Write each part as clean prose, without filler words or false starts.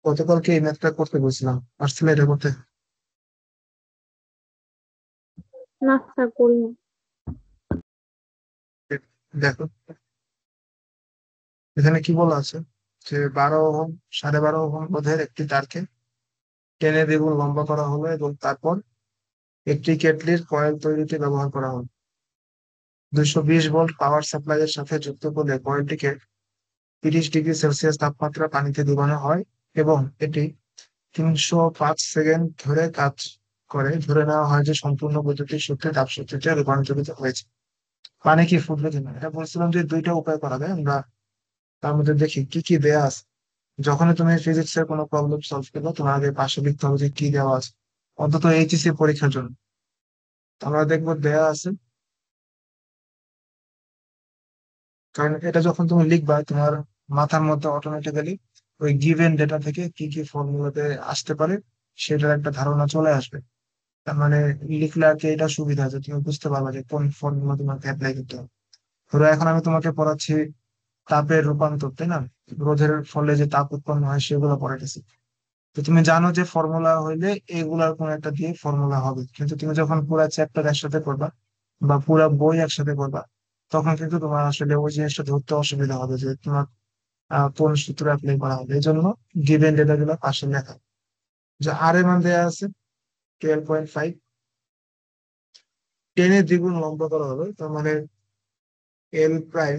গতকালকে এই ম্যাথটা করতে বলছিলাম, আসলে এটা করতে। না স্যার, করিনি। দেখো, এখানে কি বলা আছে যে 12 ওহম 12.5 ওহম রোধের একটি তারকে টেনে দ্বিগুণ লম্বা করা হলো এবং তারপর একটি কেটলির কয়েল তৈরিতে ব্যবহার করা হলো। 220 ভোল্ট পাওয়ার সাপ্লাই এর সাথে যুক্ত করলে কয়েলটিকে 30 ডিগ্রি সেলসিয়াস তাপমাত্রা পানিতে ডুবানো হয় এবং এটি 305 সেকেন্ড ধরে কাজ করে। ধরে নেওয়া হয় যে সম্পূর্ণ বৈদ্যুতিক শক্তি তাপশক্তিতে রূপান্তরিত হয়েছে। পানি কি ফুটবে কিনা, এটা বলছিলাম যে দুইটা উপায় করা যায় আমরা। তার মধ্যে দেখি কি কি দেয়া আছে। যখনই তুমি ফিজিক্স এর কোনো প্রবলেম সলভ করবে, তোমার আগে পাশে লিখতে হবে যে কি দেওয়া আছে, অন্তত এইচএসসি পরীক্ষার জন্য। তো আমরা দেখবো দেয়া আছে, কারণ এটা যখন তুমি লিখবা তোমার মাথার মধ্যে অটোমেটিক্যালি ওই গিভেন ডেটা থেকে কি কি ফর্মুলাতে আসতে পারে সেটার একটা ধারণা চলে আসবে। তার মানে লিখলে আর কি এটা সুবিধা যে তুমি বুঝতে পারবে যে কোন ফর্মুলা তোমাকে অ্যাপ্লাই করতে হবে। ধরো এখন আমি তোমাকে পড়াচ্ছি তাপের রূপান্তর, তাই না? রোধের ফলে যে তাপ উৎপন্ন হয় সেগুলো পড়াইতেছি। তো তুমি জানো যে ফর্মুলা হইলে এগুলার কোন একটা দিয়ে ফর্মুলা হবে, কিন্তু তুমি যখন পুরা চ্যাপ্টার একসাথে করবা বা পুরা বই একসাথে করবা, তখন কিন্তু তোমার আসলে ওই জিনিসটা ধরতে অসুবিধা হবে যে তোমার কোন সূত্র অ্যাপ্লাই করা হবে। এই জন্য গিভেন ডেটা গুলো পাশে লেখা। যে আর এর মান দেওয়া আছে 12.5, টেনে দ্বিগুণ লম্বা করা হবে, তার মানে এল প্রাইম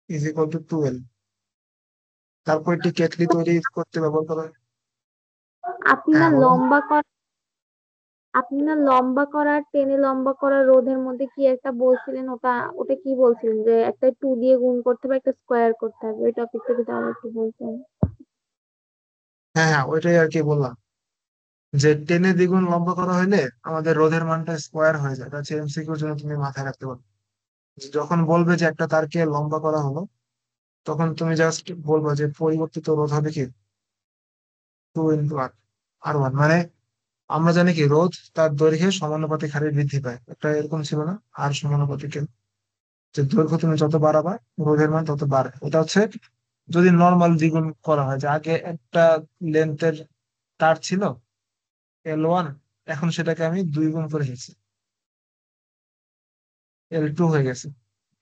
ইজ ইকুয়াল টু 12। তারপর একটি কেটলি তৈরি করতে ব্যবহার করা হয়। আপনি না হ্যাঁ বলো। লম্বা কর আপনি না লম্বা করা আর টেনে লম্বা করা রোধের মধ্যে কি একটা বলছিলেন, ওটা ওটা কি বলছিলেন যে একটা 2 দিয়ে গুণ করতে হবে, একটা স্কোয়ার করতে হবে? ওই টপিকটা যদি আবার একটু বলতেন। হ্যাঁ হ্যাঁ, ওইটাই আর কি বললাম, যে টেনে দ্বিগুণ লম্বা করা হইলে আমাদের রোধের মানটা স্কোয়ার হয়ে যায়। এটা হচ্ছে এমসিকিউর জন্য তুমি মাথায় রাখতে পারো। যখন বলবে যে একটা তারকে লম্বা করা হলো, তখন তুমি জাস্ট বলবো যে পরিবর্তিত রোধ হবে কি 2 × আর ওয়ান। মানে আমরা জানি কি রোধ তার দৈর্ঘ্যের সমানুপাতিক হারে বৃদ্ধি পায়, একটা এরকম ছিল না আর সমানুপাতিক, যে দৈর্ঘ্য তুমি যত বাড়াবা রোধের মান তত বাড়ে। এটা হচ্ছে যদি নর্মাল দ্বিগুণ করা হয়, যে আগে একটা লেন্থের তার ছিল L1, এখন সেটাকে আমি 2 গুণ করে ফেলছি, L2 হয়ে গেছে,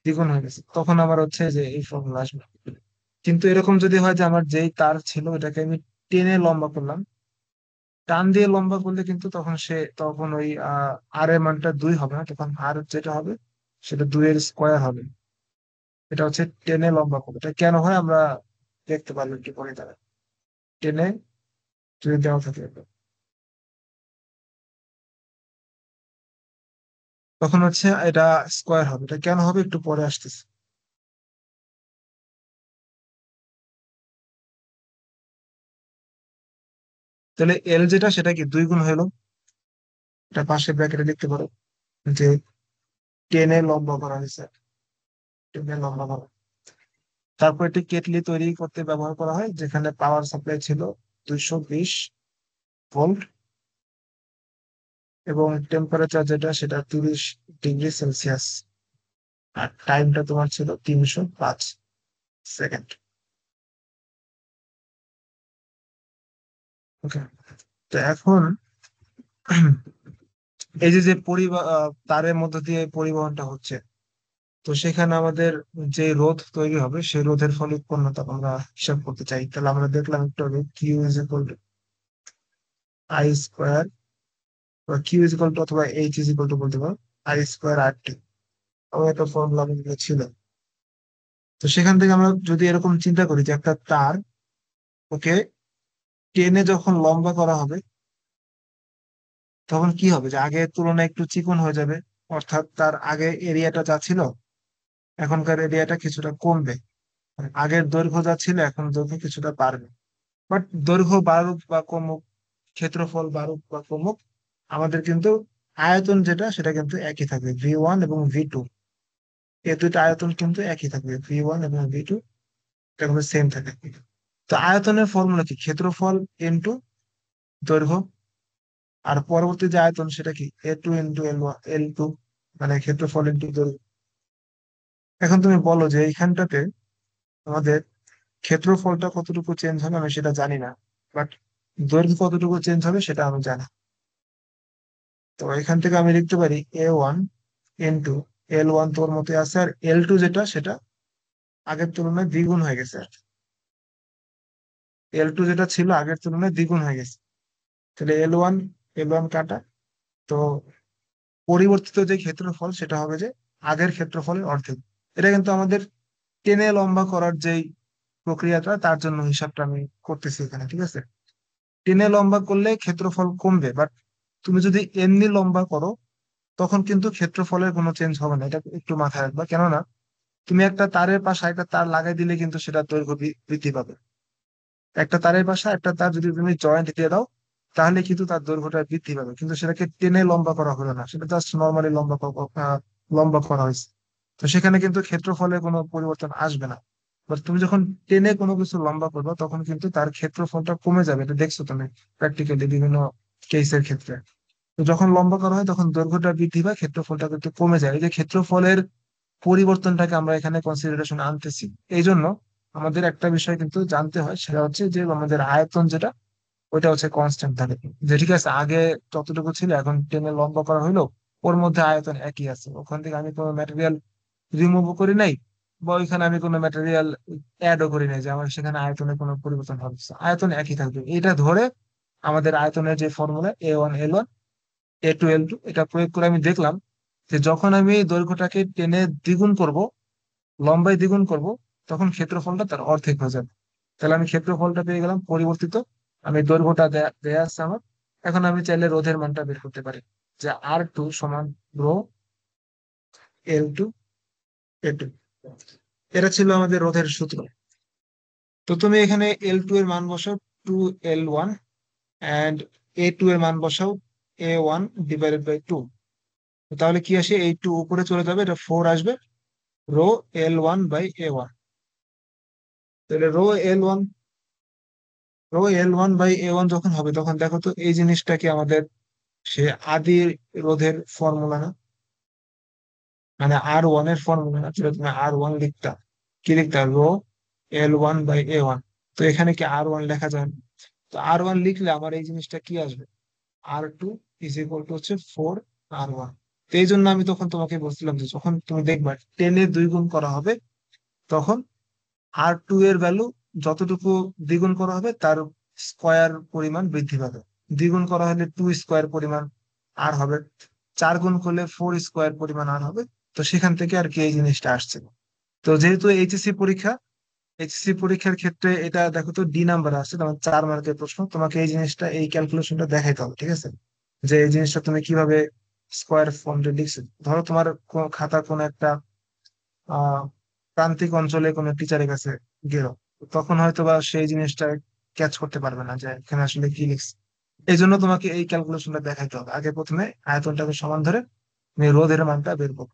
দ্বিগুণ হয়ে গেছে, তখন আবার হচ্ছে যে এই ফর্মুলা আসবে। কিন্তু এরকম যদি হয় যে আমার যেই তার ছিল ওটাকে আমি টেনে লম্বা করলাম, টান দিয়ে লম্বা করলে কিন্তু তখন ওই আর এর মানটা 2 হবে না, তখন আর যেটা হবে সেটা 2 এর স্কোয়ার হবে। এটা হচ্ছে টেনে লম্বা করলে। এটা কেন হয় আমরা দেখতে পারবো একটু পরে। তারা টেনে যদি দেওয়া থাকে তখন হচ্ছে এটা স্কোয়ার হবে। এটা কেন হবে একটু পরে আসতেছে। তাহলে এল যেটা সেটা কি 2 গুণ হলো, এটা পাশে ব্র্যাকেটে লিখতে পারো যে টেনে লম্বা করা হয়েছে, টেনে লম্বা করা। তারপর এটি কেটলি তৈরি করতে ব্যবহার করা হয়, যেখানে পাওয়ার সাপ্লাই ছিল 220 ভোল্ট এবং টেম্পারেচার যেটা সেটা 30 ডিগ্রি সেলসিয়াস, আর টাইমটা তোমার ছিল 305 সেকেন্ড। ওকে। তো এখন এই যে যে তারের মধ্য দিয়ে পরিবহনটা হচ্ছে, তো সেখানে আমাদের যে রোধ তৈরি হবে সেই রোধের ফলে উৎপন্ন তাপ আমরা হিসাব করতে চাই। তাহলে আমরা দেখলাম একটু আগে Q is equal to I square, বা কিউ ইজ ইকুয়াল টু অথবা এইচ ইজ ইকুয়াল টু বলতে পারো I² R T। আমার একটা ফর্মুলা আমাদের ছিল। তো সেখান থেকে আমরা যদি এরকম চিন্তা করি যে একটা তার, ওকে টেনে যখন লম্বা করা হবে, তখন কি হবে যে আগের তুলনায় একটু চিকন হয়ে যাবে। অর্থাৎ তার আগে এরিয়াটা যা ছিল এখনকার এরিয়াটা কিছুটা কমবে। মানে আগের দৈর্ঘ্য যা ছিল এখন দৈর্ঘ্য কিছুটা বাড়বে। বাট দৈর্ঘ্য বাড়ুক বা কমুক, ক্ষেত্রফল বাড়ুক বা কমুক, আমাদের কিন্তু আয়তন যেটা সেটা কিন্তু একই থাকবে, V1 এবং V2। এই দুইটা আয়তন কিন্তু একই থাকবে, V1 এবং V2, এটা কিন্তু সেম থাকে। তো আয়তনের ফর্মুলা কি, ক্ষেত্রফল ইন্টু দৈর্ঘ্য। আর পরবর্তী যে আয়তন সেটা কি A2 × L2, মানে ক্ষেত্রফল ইন্টু দৈর্ঘ্য। এখন তুমি বলো যে এইখানটাতে আমাদের ক্ষেত্রফলটা কতটুকু চেঞ্জ হবে, আমি সেটা জানি না। বাট দৈর্ঘ্য কতটুকু চেঞ্জ হবে সেটা আমি জানি। তো এখান থেকে আমি লিখতে পারি A1 N2, L1 তোর মতো আছে, আর L2 যেটা সেটা আগের তুলনায় দ্বিগুণ হয়ে গেছে। L2 যেটা ছিল আগের তুলনায় দ্বিগুণ হয়ে গেছে। তাহলে L1 কাটা। তো পরিবর্তিত যে ক্ষেত্রফল সেটা হবে যে আগের ক্ষেত্রফলের অর্ধেক। এটা কিন্তু আমাদের টেনে লম্বা করার যেই প্রক্রিয়াটা তার জন্য হিসাবটা আমি করতেছি এখানে, ঠিক আছে। টেনে লম্বা করলে ক্ষেত্রফল কমবে, বাট তুমি যদি এমনি লম্বা করো তখন কিন্তু ক্ষেত্রফলের কোনো চেঞ্জ হবে না, এটা একটু মাথায় রাখবা। কেননা তুমি একটা তারের পাশে একটা তার লাগাই দিলে কিন্তু সেটা দৈর্ঘ্য বৃদ্ধি পাবে। একটা তারের পাশে একটা তার যদি তুমি জয়েন্ট দিয়ে দাও তাহলে কিন্তু তার দৈর্ঘ্যটা বৃদ্ধি পাবে, কিন্তু সেটাকে টেনে লম্বা করা হলো না, সেটা জাস্ট নর্মালি লম্বা করা হয়েছে। তো সেখানে কিন্তু ক্ষেত্রফলে কোনো পরিবর্তন আসবে না। বাট তুমি যখন টেনে কোনো কিছু লম্বা করবে তখন কিন্তু তার ক্ষেত্রফলটা কমে যাবে, এটা দেখছো তুমি প্র্যাকটিক্যালি বিভিন্ন কেসের ক্ষেত্রে। তো যখন লম্বা করা হয় তখন দৈর্ঘ্যটা বৃদ্ধি পায়, ক্ষেত্রফলটা কিন্তু কমে যায়। এই যে ক্ষেত্রফলের পরিবর্তনটাকে আমরা এখানে কনসিডারেশন আনতেছি, এই জন্য আমাদের একটা বিষয় কিন্তু জানতে হয়, সেটা হচ্ছে যে আমাদের আয়তন যেটা ওইটা হচ্ছে কনস্ট্যান্ট থাকে। যে ঠিক আছে আগে যতটুকু ছিল এখন টেনে লম্বা করা হইলো, ওর মধ্যে আয়তন একই আছে, ওখান থেকে আমি কোনো ম্যাটেরিয়াল রিমুভও করি নাই, বা ওইখানে আমি কোনো ম্যাটেরিয়াল অ্যাডও করি নাই যে আমার সেখানে আয়তনে কোনো পরিবর্তন হবে। So, আয়তন একই থাকবে, এটা ধরে আমাদের আয়তনের যে formula A1 L1 A2 L2 এটা প্রয়োগ করে আমি দেখলাম যে যখন আমি দৈর্ঘ্যটাকে টেনে দ্বিগুণ করব, লম্বায় দ্বিগুণ করব, তখন ক্ষেত্রফলটা তার অর্ধেক হয়ে যাবে। তাহলে আমি ক্ষেত্রফলটা পেয়ে গেলাম পরিবর্তিত। আমি দৈর্ঘ্যটা দেয়া আছে আমার। এখন আমি চাইলে রোধের মানটা বের করতে পারি, যে R2 সমান রো L2 A2। এটা ছিল আমাদের রোধের সূত্র। তো তুমি এখানে L2 এর মান বসাও 2L1, অ্যান্ড A2 এর মান বসাও A1/2। তাহলে কি আসে, এই টু উপরে চলে যাবে, এটা 4 আসবে, রো L1/A1। তাহলে রো L1/A1 যখন হবে তখন দেখো তো এই জিনিসটা কি আমাদের সে আদি রোধের ফর্মুলা না, মানে R1 এর ফর্মুলা না, যেটা তুমি R1 লিখতা, কি লিখতা, রো L1/A1। তো এখানে কি R1 লেখা যায় না? তো R1 লিখলে আমার এই জিনিসটা কি আসবে, R2 হচ্ছে 4R1। তো এই জন্য আমি তখন তোমাকে বলছিলাম যে যখন তুমি দেখবা 10 এ 2 গুণ করা হবে তখন R2 এর ভ্যালু যতটুকু দ্বিগুণ করা হবে তার স্কোয়ার পরিমাণ বৃদ্ধি পাবে। দ্বিগুণ করা হলে 2 স্কোয়ার পরিমাণ আর হবে, 4 গুণ করলে 4 স্কোয়ার পরিমাণ আর হবে। তো সেখান থেকে আর কি এই জিনিসটা আসছে। তো যেহেতু এইচএসসি পরীক্ষার ক্ষেত্রে এটা দেখো তো D নাম্বার আসছে, তোমার 4 মার্কের প্রশ্ন, তোমাকে এই জিনিসটা এই ক্যালকুলেশনটা দেখাইতে হবে, ঠিক আছে। যে এই জিনিসটা তুমি কিভাবে স্কোয়ার ফর্মে লিখছো। ধরো তোমার খাতা কোনো একটা আহ প্রান্তিক অঞ্চলে কোনো টিচারের কাছে গেল, তখন হয়তো বা সেই জিনিসটা ক্যাচ করতে পারবে না যে এখানে আসলে কি লিখছে। এই জন্য তোমাকে এই ক্যালকুলেশনটা দেখাইতে হবে, আগে প্রথমে আয়তনটাকে সমান ধরে তুমি রোধের মানটা বের করো।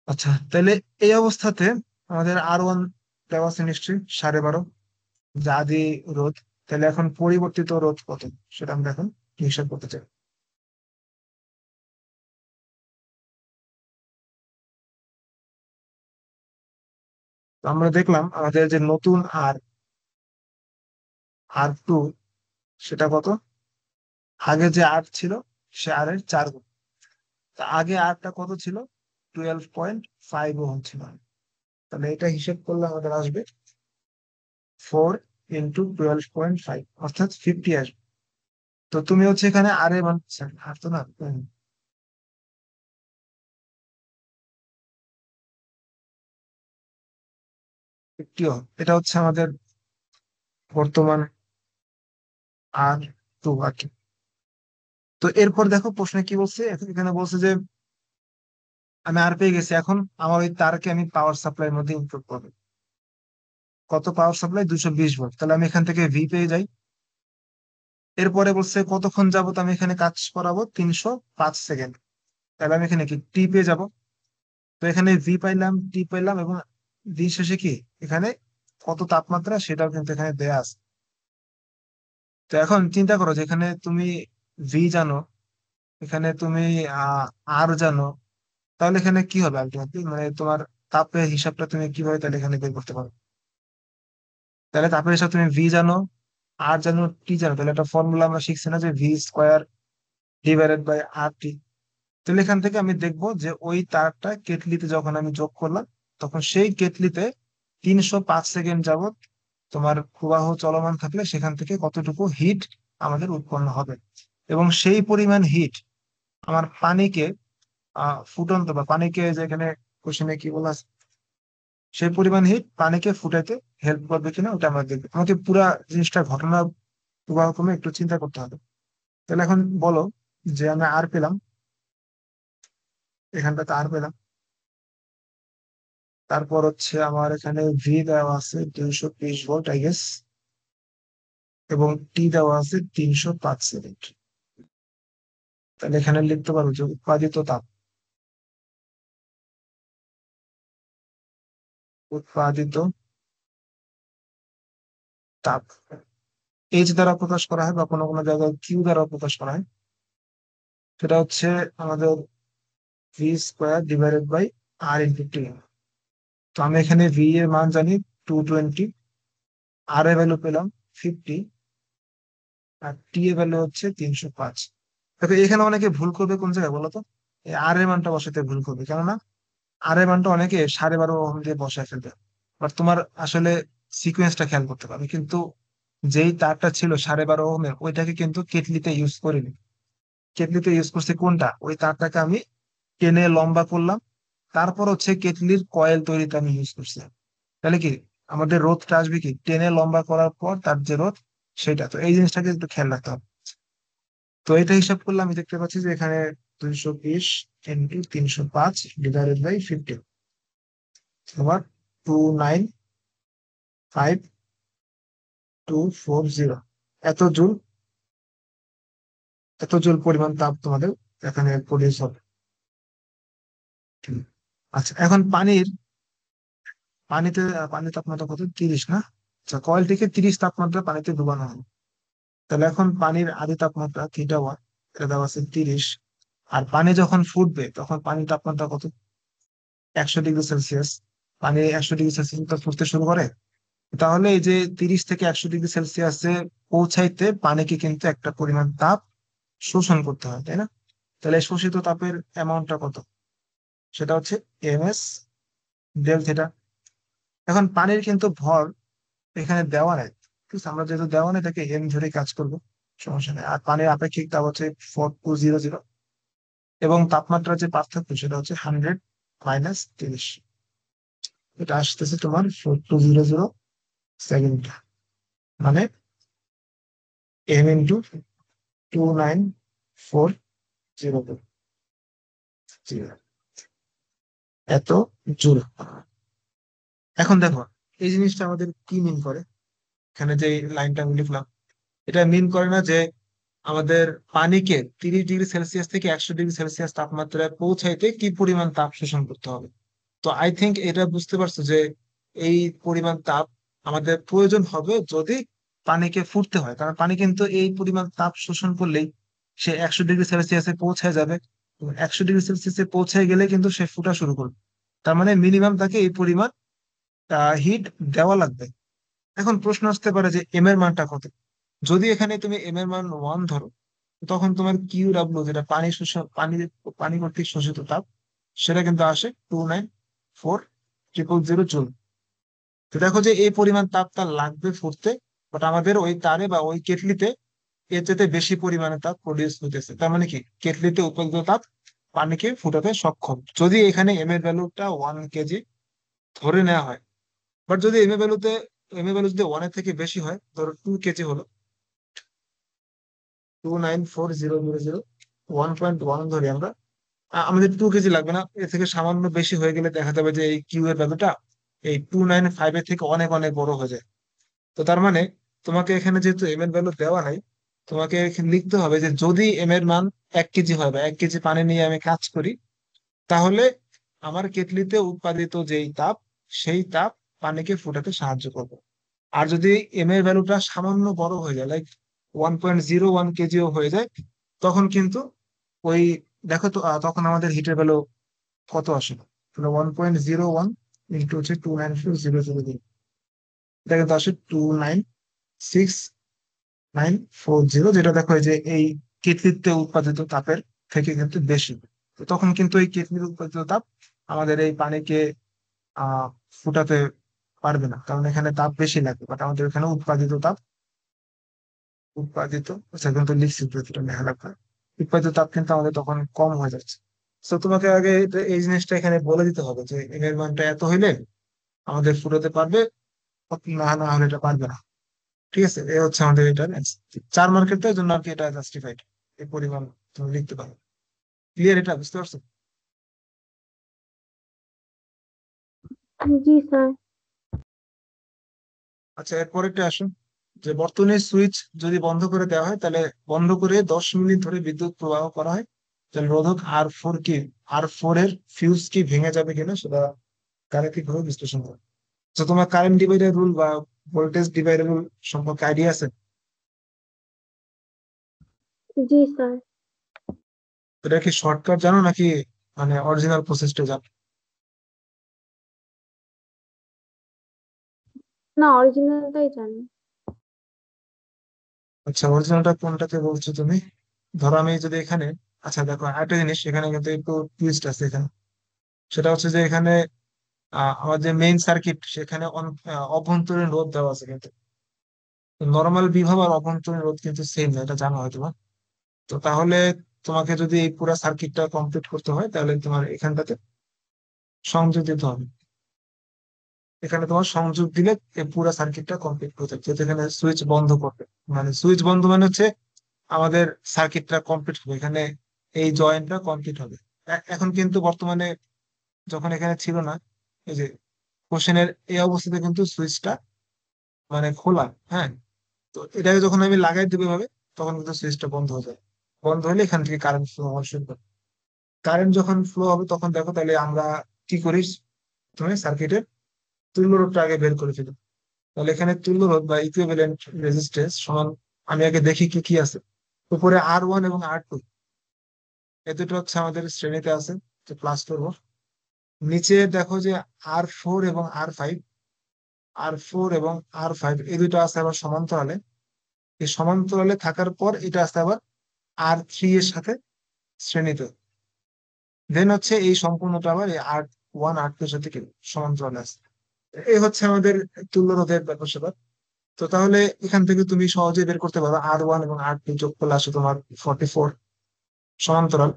আচ্ছা, তাহলে এই অবস্থাতে আমাদের R1 দেওয়া আছে নিশ্চয়ই 12.5, যা আদি রোধ। তাহলে এখন পরিবর্তিত রোধ কত সেটা আমরা এখন হিসাব করতে চাই। তো আমরা দেখলাম আমাদের যে নতুন R2 সেটা কত, আগে যে আর ছিল সে আর এর 4 গুণ। তা আগে আরটা কত ছিল, 12.5 ওহম ছিল। তাহলে এটা হিসেব করলে আমাদের আসবে 4 × 12.5 অর্থাৎ 50 আসবে। তো তুমি হচ্ছে এখানে আর এর মান, আর তো না, 50 ওহম, এটা হচ্ছে আমাদের বর্তমান R2 আর কি। তো এরপর দেখো প্রশ্নে কি বলছে, এখানে বলছে যে আমি আর পেয়ে গেছি, এখন আমার ওই তারকে আমি পাওয়ার সাপ্লাইয়ের মধ্যে ইনপুট করবো। কত পাওয়ার সাপ্লাই, 220 ভোল্ট, তাহলে আমি এখান থেকে ভি পেয়ে যাই। এরপরে বলছে কতক্ষণ যাবত আমি এখানে কাজ করাবো, 305 সেকেন্ড। তাহলে আমি এখানে কি টি পেয়ে যাব। তো এখানে ভি পাইলাম, টি পাইলাম, এবং দিন শেষে কি এখানে কত তাপমাত্রা সেটাও কিন্তু এখানে দেয়া আছে। তো এখন চিন্তা করো যে এখানে তুমি ভি জানো, এখানে তুমি আর জানো, তাহলে এখানে কি হবে আলটিমেটলি, মানে তোমার তাপের হিসাবটা তুমি কিভাবে তাহলে এখানে বের করতে পারো। তাহলে তাপের হিসাব তুমি ভি জানো, আর জানো টি জানো, তাহলে একটা ফর্মুলা আমরা শিখছি না, যে V² / R T। তাহলে এখান থেকে আমি দেখবো যে ওই তারটা কেটলিতে যখন আমি যোগ করলাম, তখন সেই কেটলিতে 305 সেকেন্ড যাবত তোমার প্রবাহ চলমান থাকলে সেখান থেকে কতটুকু হিট আমাদের উৎপন্ন হবে। এবং সেই পরিমাণ হিট আমার পানিকে ফুটন্ত, বা পানিকে যেখানে কোশ্চেনে কি বলা আছে, সেই পরিমাণ হিট পানিকে ফুটাইতে হেল্প করবে কিনা ওটা আমরা দেখবো। আমাকে পুরা জিনিসটা ঘটনা প্রবাহ ক্রমে একটু চিন্তা করতে হবে। তাহলে এখন বলো যে আমি আর পেলাম, এখানটাতে আর পেলাম, তারপর হচ্ছে আমার এখানে ভি দেওয়া আছে 220 ভোল্ট আই গেস, এবং টি দেওয়া আছে 305 সেকেন্ড। তাহলে এখানে লিখতে পারবো যে উৎপাদিত তাপ এইচ দ্বারা প্রকাশ করা হয়, বা কোনো কোনো জায়গায় কিউ দ্বারা প্রকাশ করা হয়। সেটা হচ্ছে আমাদের V² / R × T। তো আমি এখানে ভি এর মান জানি 220, আর এর ভ্যালু পেলাম 50, আর টি এর ভ্যালু হচ্ছে 305। দেখো এখানে অনেকে ভুল করবে কোন জায়গায় বলো তো, এই আর এর মানটা বসাতে ভুল করবে, কেননা আর এর মানটা অনেকে 12.5 ওহম দিয়ে বসায় ফেলবে। বাট তোমার আসলে সিকোয়েন্সটা খেয়াল করতে পারবে, কিন্তু যেই তারটা ছিল 12.5 ওহমের, ওইটাকে কিন্তু কেটলিতে ইউজ করিনি। কেটলিতে ইউজ করছি কোনটা, ওই তারটাকে আমি টেনে লম্বা করলাম, তারপর হচ্ছে কেটলির কয়েল তৈরিতে আমি ইউজ করছি। তাহলে কি আমাদের রোধটা আসবে কি টেনে লম্বা করার পর তার যে রোধ, সেটা। তো এই জিনিসটাকে একটু খেয়াল রাখতে হবে। তো এটা হিসাব করলে আমি দেখতে পাচ্ছি যে এখানে 220 × 305 / 50 তোমার 295,240 এত জুল, এত জুল পরিমাণ তাপ তোমাদের এখানে প্রডিউস হবে। আচ্ছা, এখন পানিতে পানির তাপমাত্রা কত, 30 না? আচ্ছা, কয়েলটিকে 30 তাপমাত্রা পানিতে ডুবানো হয়। তাহলে এখন পানির আদি তাপমাত্রা θ1, এটা দেওয়া আছে 30। আর পানি যখন ফুটবে তখন পানির তাপমাত্রা কত, 100 ডিগ্রি সেলসিয়াস। পানি 100 ডিগ্রি সেলসিয়াস ফুটতে শুরু করে। তাহলে এই যে 30 থেকে 100 ডিগ্রি সেলসিয়াসে পৌঁছাইতে পানিকে কিন্তু একটা পরিমাণ তাপ শোষণ করতে হয়, তাই না? তাহলে শোষিত তাপের অ্যামাউন্টটা কত, সেটা হচ্ছে Ms∆θ। এখন পানির কিন্তু ভর এখানে দেওয়া নাই, ঠিক আছে? আমরা যেহেতু দেওয়া নেই, তাকে এম ধরে কাজ করবো, সমস্যা নেই। আর পানির আপেক্ষিক তাপ হচ্ছে 4200, এবং তাপমাত্রার যে পার্থক্য সেটা হচ্ছে 100 - 30। এটা আসতেছে তোমার 4200 সেকেন্ড, মানে m × 2940, এত জুল। এখন দেখো এই জিনিসটা আমাদের কি মিন করে, এখানে যে লাইনটা আমি লিখলাম, এটা মিন করে না যে আমাদের পানিকে 30 ডিগ্রি সেলসিয়াস থেকে 100 ডিগ্রি সেলসিয়াস তাপমাত্রায় পৌঁছাইতে কি পরিমাণ তাপ শোষণ করতে হবে। তো আই থিঙ্ক এটা বুঝতে পারছো যে এই পরিমাণ তাপ আমাদের প্রয়োজন হবে যদি পানিকে ফুটতে হয়, কারণ পানি কিন্তু এই পরিমাণ তাপ শোষণ করলেই সে 100 ডিগ্রি সেলসিয়াসে পৌঁছায় যাবে। 100 ডিগ্রি সেলসিয়াসে পৌঁছায় গেলে কিন্তু সে ফুটা শুরু করবে। তার মানে মিনিমাম তাকে এই পরিমাণ হিট দেওয়া লাগবে। এখন প্রশ্ন আসতে পারে যে এম এর মানটা কত। যদি এখানে তুমি এম এর মান 1 ধরো, তখন তোমার কিউ ডাব্লিউ, যেটা পানি শোষণ, পানি কর্তৃক শোষিত তাপ, সেটা কিন্তু আসে 294,000 জুল। তো দেখো যে এই পরিমাণ তাপ তার লাগবে ফুটতে, বাট আমাদের ওই তারে বা ওই কেটলিতে এর চাইতে বেশি পরিমাণে তাপ প্রডিউস হইতেছে। তার মানে কি কেটলিতে উৎপাদিত তাপ পানিকে ফুটাতে সক্ষম, যদি এখানে এম এর ভ্যালুটা 1 কেজি ধরে নেওয়া হয়। বাট যদি এম এ ভ্যালু যদি 1 এর থেকে বেশি হয়, ধরো 2 কেজি হলো, 294,000, 1.1 ধরি আমরা। আমাদের 2 কেজি লাগবে না, এর থেকে সামান্য বেশি হয়ে গেলে দেখা যাবে যে এই কিউ এর ভ্যালুটা এই 295 এর থেকে অনেক অনেক বড় হয়ে যায়। তো তার মানে তোমাকে এখানে যেহেতু এম এর ভ্যালু দেওয়া নাই, তোমাকে এখানে লিখতে হবে যে যদি এম এর মান 1 কেজি হয়, বা 1 কেজি পানি নিয়ে আমি কাজ করি, তাহলে আমার কেটলিতে উৎপাদিত যেই তাপ, সেই তাপ পানিকে ফুটাতে সাহায্য করবে। আর যদি এম এর ভ্যালুটা সামান্য বড় হয়ে যায়, লাইক 1.01 কেজিও হয়ে যায়, তখন কিন্তু ওই দেখো তো তখন আমাদের হিটের ভ্যালু কত আসে, 1.01 ইন্টু হচ্ছে 294,000, এটা কিন্তু আসে 296 940, যেটা দেখো এই যে এই কেতলিতে উৎপাদিত তাপের থেকে কিন্তু বেশি। তো তখন কিন্তু এই কেতলির উৎপাদিত তাপ আমাদের এই পানিকে আহ ফুটাতে পারবে না, কারণ এখানে তাপ বেশি লাগবে। বাট আমাদের এখানে উৎপাদিত, আচ্ছা কিন্তু লিখছি তো, এটা লেখা লাগবে। উৎপাদিত তাপ কিন্তু আমাদের তখন কম হয়ে যাচ্ছে। তো তোমাকে আগে এই জিনিসটা এখানে বলে দিতে হবে যে এম এর মানটা এত হইলে আমাদের ফুটাতে পারবে, না না হলে এটা পারবে না। ঠিক আছে, এ হচ্ছে আমাদের এটা 4 মার্কের, তো এই জন্য আর কি এটা জাস্টিফাইড, এই পরিমাণ তুমি লিখতে পারো। ক্লিয়ার, এটা বুঝতে পারছো? জি স্যার। আচ্ছা, এরপরেরটা আসুন, যে বর্তনীর সুইচ যদি বন্ধ করে দেওয়া হয়, তাহলে বন্ধ করে 10 মিনিট ধরে বিদ্যুৎ প্রবাহ করা হয়, তাহলে রোধক আর ফোর এর ফিউজ কি ভেঙে যাবে কিনা সেটা গাণিতিক ভাবে বিশ্লেষণ করে। তো তোমার কারেন্ট ডিভাইডার রুল বা ভোল্টেজ ডিভাইডার রুল সম্পর্কে আইডিয়া আছে? জি স্যার। এটা কি শর্টকাট জানো নাকি মানে অরিজিনাল প্রসেসটা জানো? না, অরিজিনালটাই জানি। আচ্ছা, অরিজিনালটা কোনটাতে বলছো তুমি? ধরো আমি যদি এখানে, আচ্ছা দেখো একটা জিনিস এখানে কিন্তু একটু টুইস্ট আছে এখানে। সেটা হচ্ছে যে এখানে আমার যে মেইন সার্কিট সেখানে অভ্যন্তরীণ রোধ দেওয়া আছে, কিন্তু নর্মাল বিভব আর অভ্যন্তরীণ রোধ কিন্তু সেম না, এটা জানো হয়তো না। তো তাহলে তোমাকে যদি এই পুরো সার্কিটটা কমপ্লিট করতে হয়, তাহলে তোমার এখানটাতে সংযোগ দিতে হবে। এখানে তোমার সংযোগ দিলে এই পুরো সার্কিটটা কমপ্লিট হতে হবে, যেহেতু এখানে সুইচ বন্ধ করবে। মানে সুইচ বন্ধ মানে হচ্ছে আমাদের সার্কিটটা কমপ্লিট হবে এখানে, এই জয়েন্টটা কমপ্লিট হবে। এখন কিন্তু বর্তমানে যখন এখানে ছিল না, এই যে কোশ্চেনের এই অবস্থাতে কিন্তু সুইচটা মানে খোলা। হ্যাঁ, তো এটাকে যখন আমি লাগাই দেবো এভাবে, তখন কিন্তু সুইচটা বন্ধ হয়ে যায়। বন্ধ হলে এখান থেকে কারেন্ট ফ্লো হওয়া শুরু করে। কারেন্ট যখন ফ্লো হবে তখন দেখো, তাহলে আমরা কি করি, তুমি সার্কিটের তুল্য রোধটা আগে বের করে ফেলি। তাহলে এখানে তুল্য রোধ বা ইকুইভ্যালেন্ট রেজিস্ট্যান্স সমান, আমি আগে দেখি কি কি আছে। উপরে R1 এবং R2, এ দুটো হচ্ছে আমাদের শ্রেণীতে আছে, যে প্লাস করবো। নিচে দেখো যে আর ফোর এবং আর ফাইভ এই দুটো আছে আবার সমান্তরালে। এই সমান্তরালে থাকার পর এটা আছে আবার R3 এর সাথে শ্রেণীতে। দেন হচ্ছে এই সম্পূর্ণটা আবার এই R1 R2 এর সাথে কি সমান্তরালে আছে। এই হচ্ছে আমাদের তুল্য রোধের ব্যাপার স্যাপার। তো তাহলে এখান থেকে তুমি সহজে বের করতে পারো, R1 এবং R2 যোগ করলে আসে তোমার 44 সমান্তরাল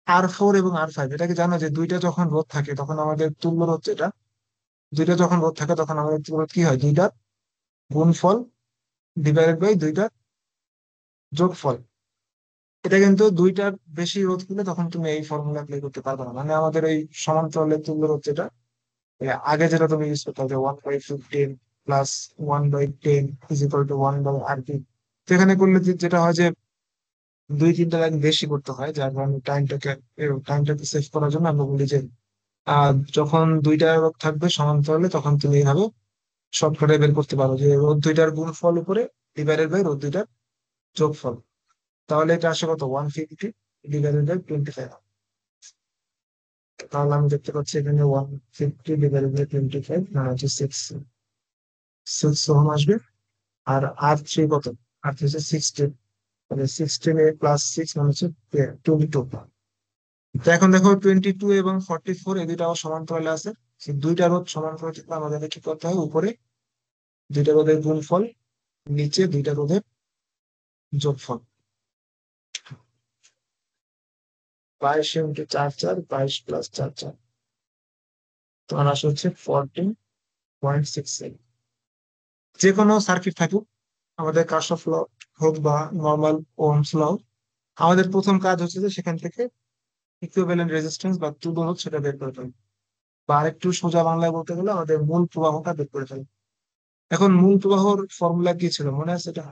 আর ফোর এবং আর ফাইভ। এটা কি জানো যে দুইটা যখন রোধ থাকে তখন আমাদের তুল্য রোধ যেটা, দুইটা যখন রোধ থাকে তখন আমাদের তুল্য রোধ কি হয়, দুইটার গুণফল ডিভাইডেড বাই দুইটার যোগফল। এটা কিন্তু দুইটার বেশি রোধ করলে তখন তুমি এই ফর্মুলা অ্যাপ্লাই করতে পারবে না। মানে আমাদের এই সমান্তরালের তুল্য রোধ যেটা, আগে যেটা তুমি ইউজ করতে হবে 1/15 plus 1/10 is equal two 1/RT। সেখানে করলে যেটা হয় যে 2-3টা লাইন বেশি করতে হয়, যার কারণে টাইমটাকে সেভ করার জন্য আমরা বলি যে যখন দুইটা রোধ থাকবে সমান্তরালে তখন তুমি এইভাবে শর্টকাটে বের করতে পারো যে রোধ দুইটার গুণফল উপরে ডিভাইডেড বাই রোধ দুইটার যোগফল। তাহলে এটা আসে কত, 150 ডিভাইডেড বাই 25। তাহলে আমি দেখতে পাচ্ছি এখানে 150 ডিভাইডেড বাই 25 মানে হচ্ছে 6 ওহম আসবে। আর আর3 কত, আর3 হচ্ছে 16, মানে 16 প্লাস 6 মানে হচ্ছে 22। তো এখন দেখো 22 এবং 44 এই দুইটা আবার সমান্তরালে আছে। সেই দুইটা রোধ সমান্তরাল থাকলে আমাদের কি করতে হয়, উপরে দুইটা রোধের গুণফল, নিচে দুইটা রোধের যোগফল। 22 × 4 = 4, 22 + 4 = 4, তোমার আসে হচ্ছে 14.67। যে কোনো সার্কিট থাকুক, আমাদের কার্শফ ল হোক বা নর্মাল ওহমস ল, আমাদের প্রথম কাজ হচ্ছে যে সেখান থেকে ইকুইভ্যালেন্ট রেজিস্ট্যান্স বা তুল্য রোধ সেটা বের করে ফেলবো। বা আরেকটু সোজা বাংলায় বলতে গেলে আমাদের মূল প্রবাহটা বের করে ফেলবো। এখন মূল প্রবাহর ফর্মুলা কি ছিল মনে আছে এটা?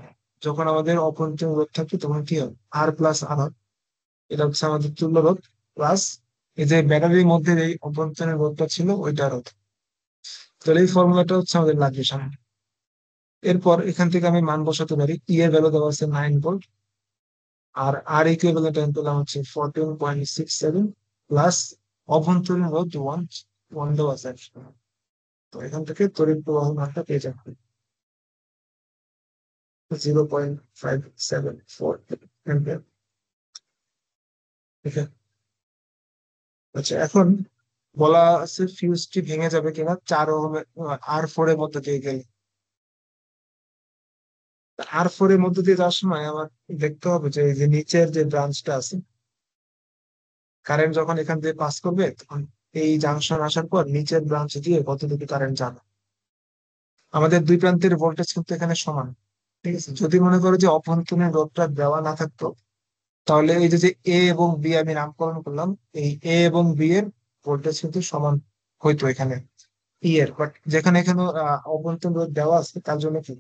যখন আমাদের অভ্যন্তরীণ রোধ থাকবে তখন কি হবে, R+R। এটা হচ্ছে আমাদের তুল্য রোধ, প্লাস এই যে ব্যাটারির মধ্যে এই অভ্যন্তরীণ রোধটা ছিল ওইটা রোধ। তাহলে এই ফর্মুলাটা হচ্ছে আমাদের লাগবে সামনে। এরপর এখান থেকে আমি মান বসাতে পারি, ই এর ভ্যালু দেওয়া আছে 9 ভোল্ট, আর আর ইকুইভ্যালেন্ট আমি পেলাম হচ্ছে 14.67, প্লাস অভ্যন্তরীণ রোধ ওয়ান ওয়ান দেওয়া আছে। তো এখান থেকে তড়িৎ প্রবাহ মানটা পেয়ে যাবে। 0.574 অ্যাম্পিয়ার। ঠিক আছে। আচ্ছা, এখন বলা আছে ফিউজটি ভেঙে যাবে কিনা 4 ওহম R4 এর মধ্যে দিয়ে গেলে। R4 এর মধ্যে দিয়ে যাওয়ার সময় আমার দেখতে হবে যে এই যে নিচের যে ব্রাঞ্চটা আছে, কারেন্ট যখন এখান দিয়ে পাস করবে তখন এই জাংশন আসার পর নিচের ব্রাঞ্চ দিয়ে কতটুকু কারেন্ট যাবে। আমাদের দুই প্রান্তের ভোল্টেজ কিন্তু এখানে সমান। ঠিক আছে, যদি মনে করো যে অভ্যন্তরীণ রোধটা দেওয়া না থাকতো, তাহলে এই যে যে এ এবং বি আমি নামকরণ করলাম, এই এ এবং বি এর ভোল্টেজ কিন্তু সমান হইতো এখানে ই এর। বাট যেখানে এখানে অভ্যন্তরীণ রোধ দেওয়া আছে, তার জন্য কি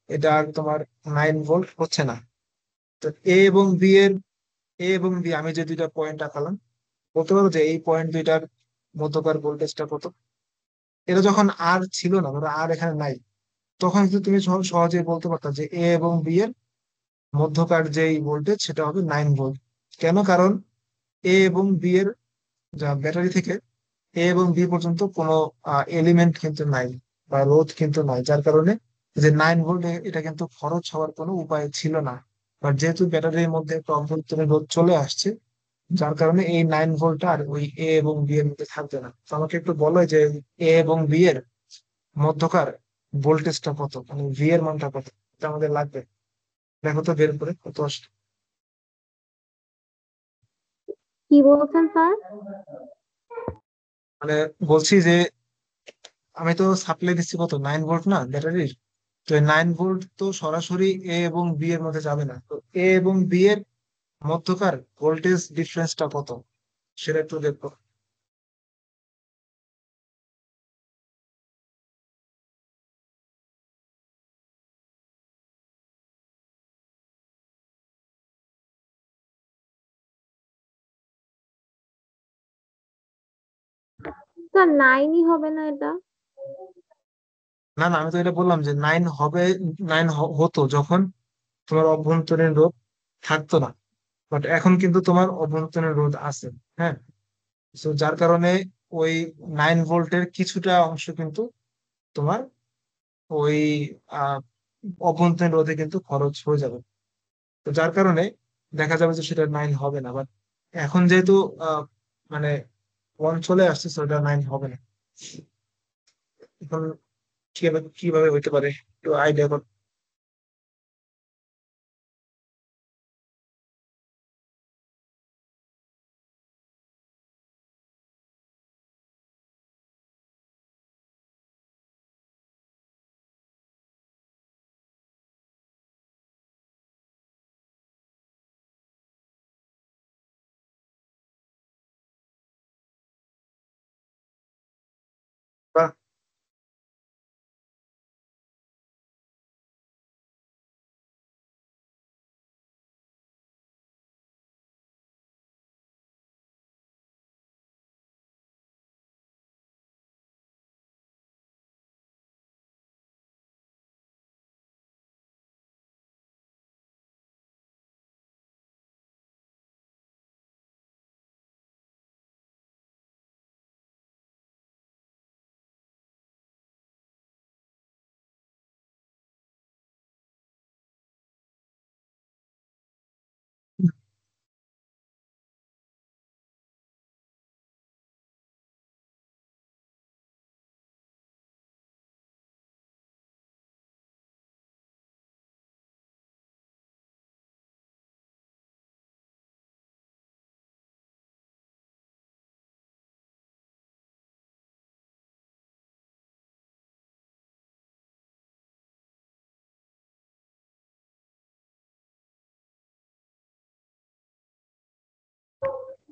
এটা আর তোমার 9 ভোল্ট হচ্ছে না। তো এ এবং বি আমি যে দুইটা পয়েন্ট আঁকালাম, বলতে পারো যে এই পয়েন্ট দুইটার মধ্যকার ভোল্টেজটা কত। এটা যখন আর ছিল না, ধরো আর এখানে নাই, তখন কিন্তু তুমি সহজেই বলতে পারতা যে এ এবং বি এর মধ্যকার যে ভোল্টেজ সেটা হবে 9 ভোল্ট। কেন? কারণ এ এবং বি এর যা ব্যাটারি থেকে এ এবং বি পর্যন্ত কোনো এলিমেন্ট কিন্তু নাই বা রোধ কিন্তু নাই, যার কারণে যে 9 ভোল্ট এটা কিন্তু খরচ হওয়ার কোনো উপায় ছিল না। বাট যেহেতু ব্যাটারির মধ্যে একটা অভ্যন্তরীণ রোধ চলে আসছে, যার কারণে এই 9 ভোল্ট আর ওই এ এবং বি এর মধ্যে থাকবে না। তো আমাকে একটু বলো যে এ এবং বি এর মধ্যকার ভোল্টেজটা কত, মানে ভি এর মানটা কত, এটা আমাদের লাগবে। দেখো তো বের করে কত আসে। কি বলছেন স্যার? মানে বলছি যে আমি তো সাপ্লাই দিচ্ছি কত, 9 ভোল্ট না ব্যাটারির। তো 9 ভোল্ট তো সরাসরি এ এবং বি এর মধ্যে যাবে না। তো এ এবং বি এর মধ্যকার ভোল্টেজ ডিফারেন্সটা কত সেটা একটু দেখো। স্যার 9ই হবে না এটা? না না, আমি তো এটা বললাম যে 9 হবে। 9 হতো যখন তোমার অভ্যন্তরীণ রোধ থাকতো না। বাট এখন কিন্তু তোমার অভ্যন্তরীণ রোধ আছে। হ্যাঁ। তো যার কারণে ওই 9 ভোল্টের কিছুটা অংশ কিন্তু তোমার ওই আহ অভ্যন্তরীণ রোধে কিন্তু খরচ হয়ে যাবে। তো যার কারণে দেখা যাবে যে সেটা 9 হবে না। বাট এখন যেহেতু আহ মানে 1 চলে আসছে, সেটা 9 হবে না। এখন কিভাবে কিভাবে হইতে পারে একটু আইডিয়া কর। বা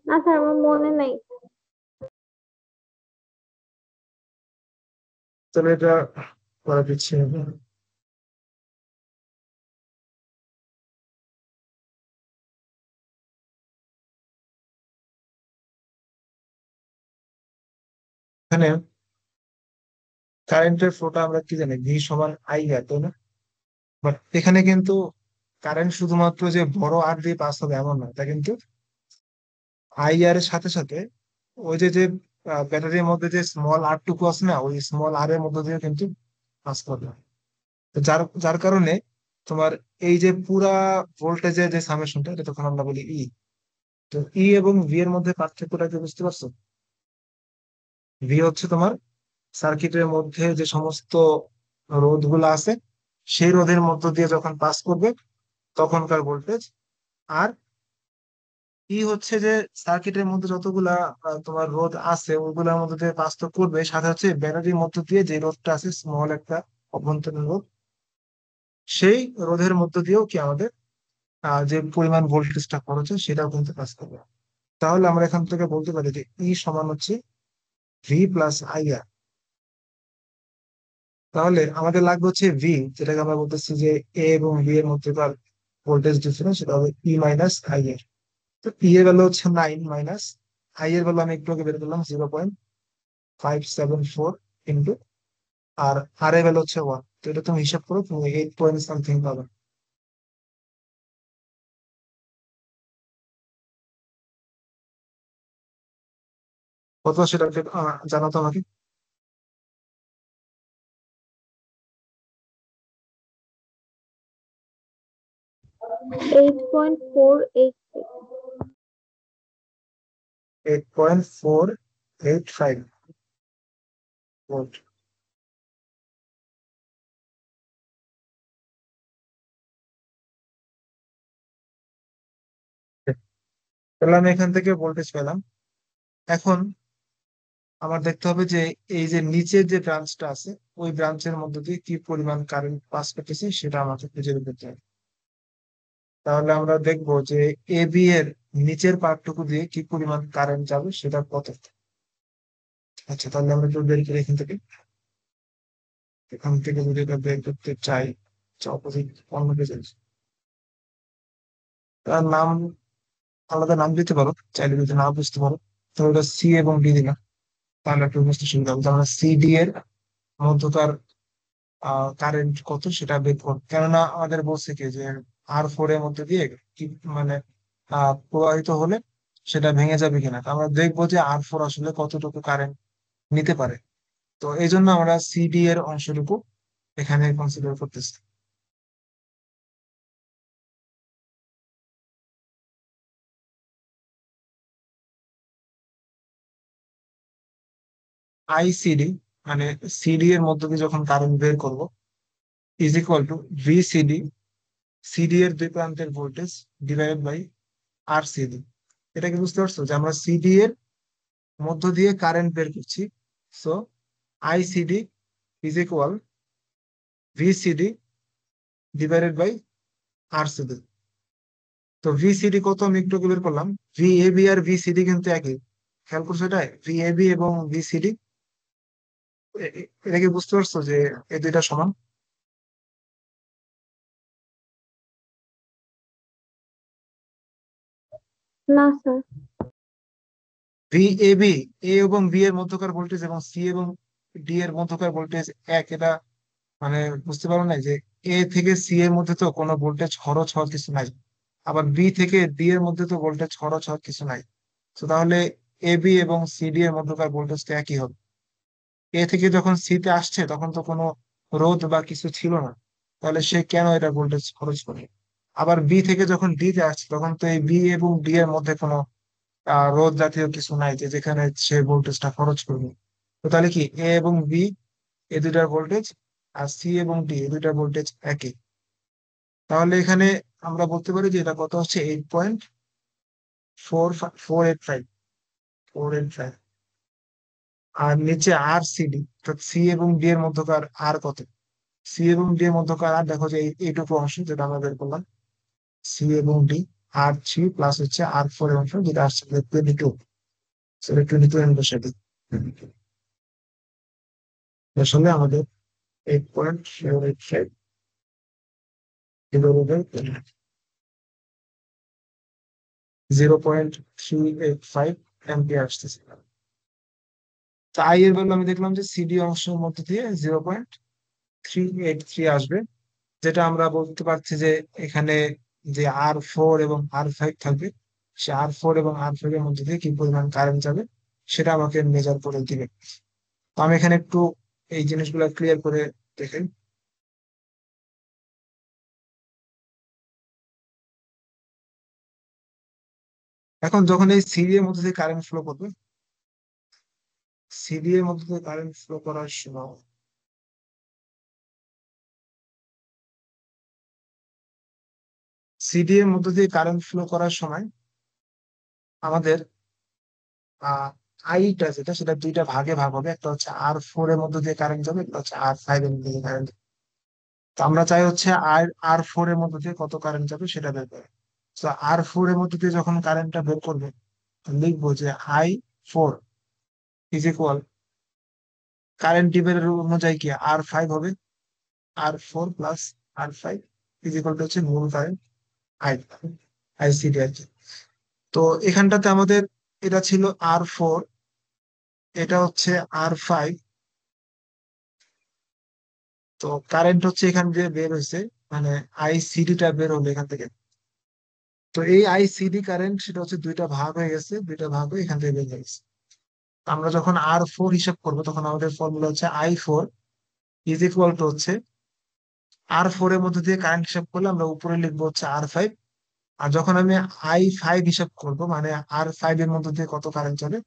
না স্যার, আমার মনে নাই। তাহলে এটা করা দিচ্ছি আমি। এখানে কারেন্টের ফ্লোটা আমরা কি জানি, ভি সমান আই আর, তাই না? বাট এখানে কিন্তু কারেন্ট শুধুমাত্র যে বড় আর দিয়ে পাস হবে এমন না, এটা কিন্তু আই আর এর সাথে সাথে ওই যে যে ব্যাটারির মধ্যে যে স্মল আর টুকু আছে না, ওই স্মল আর এর মধ্যে দিয়ে কিন্তু পাস করবে। তো যার যার কারণে তোমার এই যে পুরা ভোল্টেজের যে সামেশনটা, এটা তখন আমরা বলি ই। তো ই এবং ভি এর মধ্যে পার্থক্যটা কি বুঝতে পারছো? ভি হচ্ছে তোমার সার্কিটের মধ্যে যে সমস্ত রোধ গুলো আছে, সেই রোধের মধ্য দিয়ে যখন পাস করবে তখনকার ভোল্টেজ। আর ই হচ্ছে যে সার্কিটের মধ্যে যতগুলা তোমার রোধ আছে ওইগুলোর মধ্যে দিয়ে পাস তো করবে, সাথে হচ্ছে ব্যাটারির মধ্য দিয়ে যে রোধটা আছে, স্মল একটা অভ্যন্তরীণ রোধ, সেই রোধের মধ্য দিয়েও কি আমাদের যে পরিমাণ ভোল্টেজটা খরচ হয় সেটাও কিন্তু পাস করবে। তাহলে আমরা এখান থেকে বলতে পারি যে ই সমান হচ্ছে ভি প্লাস আই আর। তাহলে আমাদের লাগবে হচ্ছে ভি, যেটাকে আমরা বলতেছি যে এ এবং বি এর মধ্যেকার ভোল্টেজ ডিফারেন্স, সেটা হবে ই মাইনাস আই এর। তো ই এর ভ্যালু হচ্ছে 9 মাইনাস আই এর ভ্যালু আমি একটু আগে বের করলাম 0.574 ইন্টু, আর এর ভ্যালু হচ্ছে 1। তো এটা তুমি হিসাব করো, তুমি 8 পয়েন্ট সামথিং পাবে। কত সেটা একটু, জানাতো আমাকে। 8.486। 8.485 ভোল্ট। তাহলে আমি এখান থেকে ভোল্টেজ পেলাম। এখন আমার দেখতে হবে যে এই যে নিচের যে ব্রাঞ্চটা আছে, ওই ব্রাঞ্চের মধ্যে দিয়ে কি পরিমাণ কারেন্ট পাস করতেছে সেটা আমাকে খুঁজে বের করতে হবে। তাহলে আমরা দেখবো যে এ বি এর নিচের পার্টটুকু দিয়ে কি পরিমাণ কারেন্ট যাবে সেটা কত। আচ্ছা, তাহলে আমরা একটু বের করি এখান থেকে যদি এটা বের করতে চাই, অপোজিট অন্য পেজে, তার নাম আলাদা নাম দিতে পারো, চাইলে যদি না বুঝতে পারো তো ওটা সি এবং ডি দিলাম, তাহলে একটু বুঝতে সুবিধা হবে। আমরা সি ডি এর মধ্যকার কারেন্ট কত সেটা বের করব, কেননা আমাদের বলছে কি যে আর 4 এর মধ্যে দিয়ে কি মানে প্রবাহিত হলে সেটা ভেঙে যাবে কিনা। তো আমরা দেখবো যে আর 4 আসলে কতটুকু কারেন্ট নিতে পারে। তো এই জন্য আমরা সিডি এর অংশটুকু এখানে কনসিডার করতেছি। আইসিডি মানে সিডি এর মধ্যে দিয়ে যখন কারেন্ট বের করব, is equal to VCD, CD এর দুই প্রান্তের voltage divided by R CD. এটা কি বুঝতে পারছো যে আমরা সিডি এর মধ্য দিয়ে কারেন্ট বের করছি? So ICD is equal VCD divided by R CD. তো ভিসিডি কত আমি একটু আগে বের করলাম, ভি এ বি আর ভিসিডি কিন্তু একই। খেয়াল করছো এটা, ভি এ বি এবং ভিসিডি, এটা কি বুঝতে পারছো যে এই দুইটা সমান? না sir. V A B, A এবং বি এর মধ্যকার ভোল্টেজ এবং সি এবং ডি এর মধ্যকার ভোল্টেজ এক, এটা মানে বুঝতে পারো না যে এ থেকে সি এর মধ্যে তো কোনো ভোল্টেজ খরচ হওয়ার কিছু নাই, আবার বি থেকে ডি এর মধ্যে তো ভোল্টেজ খরচ হওয়ার কিছু নাই। তো তাহলে এ বি এবং সি ডি এর মধ্যকার ভোল্টেজ তো একই হবে। এ থেকে যখন সি তে আসছে তখন তো কোনো রোধ বা কিছু ছিল না, তাহলে সে কেন এটা ভোল্টেজ খরচ করে? আবার বি থেকে যখন ডি তে আসছে তখন তো এই বি এবং ডি এর মধ্যে কোনো রোধ জাতীয় কিছু নাই যে যেখানে সে ভোল্টেজটা খরচ করবে। তো তাহলে কি এ এবং বি এই দুইটার ভোল্টেজ, আর সি এবং ডি এই দুইটার ভোল্টেজ একই। তাহলে এখানে আমরা বলতে পারি যে এটা কত হচ্ছে 8.485। আর নিচে আর সিডি, সি এবং ডি এর মধ্যকার আর কত? সি এবং ডি এর মধ্যকার আর দেখো যে এইটুকু অংশ যেটা আমরা বের করলাম, সি এবং ডি, আর 3 প্লাস হচ্ছে আর 4 এর অংশ যেটা আসছে 22। সেটা 22 এর সাথে আসলে আমাদের 8.485 কিলো রোধের 0.385 অ্যাম্পিয়ার আসতেছে। তো আই এর ভ্যালু আমি দেখলাম যে সিডি অংশের মধ্যে দিয়ে 0.383 আসবে, যেটা আমরা বলতে পারছি যে এখানে যে আর 4 এবং আর 5 থাকবে, সে আর 4 এবং আর 5 এর মধ্যে দিয়ে কি পরিমাণ কারেন্ট যাবে সেটা আমাকে মেজার করে দিবে। তো আমি এখানে একটু এই জিনিসগুলো ক্লিয়ার করে দেখেন। এখন যখন এই সিডি এর মধ্যে দিয়ে কারেন্ট ফ্লো করবে, সিডি এর মধ্যে দিয়ে কারেন্ট ফ্লো করার সময়, সিডি এর মধ্যে দিয়ে কারেন্ট ফ্লো করার সময় আমাদের আহ আইটা যেটা, সেটা দুইটা ভাগে ভাগ হবে। একটা হচ্ছে R4 এর মধ্যে দিয়ে কারেন্ট যাবে, একটা হচ্ছে R5 এর মধ্যে দিয়ে কারেন্ট। তো আমরা চাই হচ্ছে R4 এর মধ্যে দিয়ে কত কারেন্ট যাবে সেটা বের করে। তো R4 এর মধ্যে দিয়ে যখন কারেন্টটা বের করবে, লিখবো যে I4 is equal, current divider অনুযায়ী কি R5 হবে, R4 plus R5 is equal to হচ্ছে মূল কারেন্ট আই, আইসিডি আর কি। তো এখানটাতে আমাদের এটা ছিল R4, এটা হচ্ছে R5। তো কারেন্ট হচ্ছে এখান দিয়ে বের হয়েছে, মানে আইসিডিটা বের হলো এখান থেকে। তো এই আইসিডি কারেন্ট সেটা হচ্ছে দুইটা ভাগ হয়ে গেছে, দুইটা ভাগ হয়ে এখান থেকে বের হয়ে গেছে। তো আমরা যখন R4 হিসাব করবো তখন আমাদের ফর্মুলা হচ্ছে I4 ইজ ইকুয়াল টু হচ্ছে, R4 এর মধ্যে দিয়ে কারেন্ট হিসাব করলে আমরা উপরে লিখবো হচ্ছে R5। আর যখন আমি I5 হিসাব করব, মানে R5 এর মধ্যে দিয়ে কত কারেন্ট যাবে,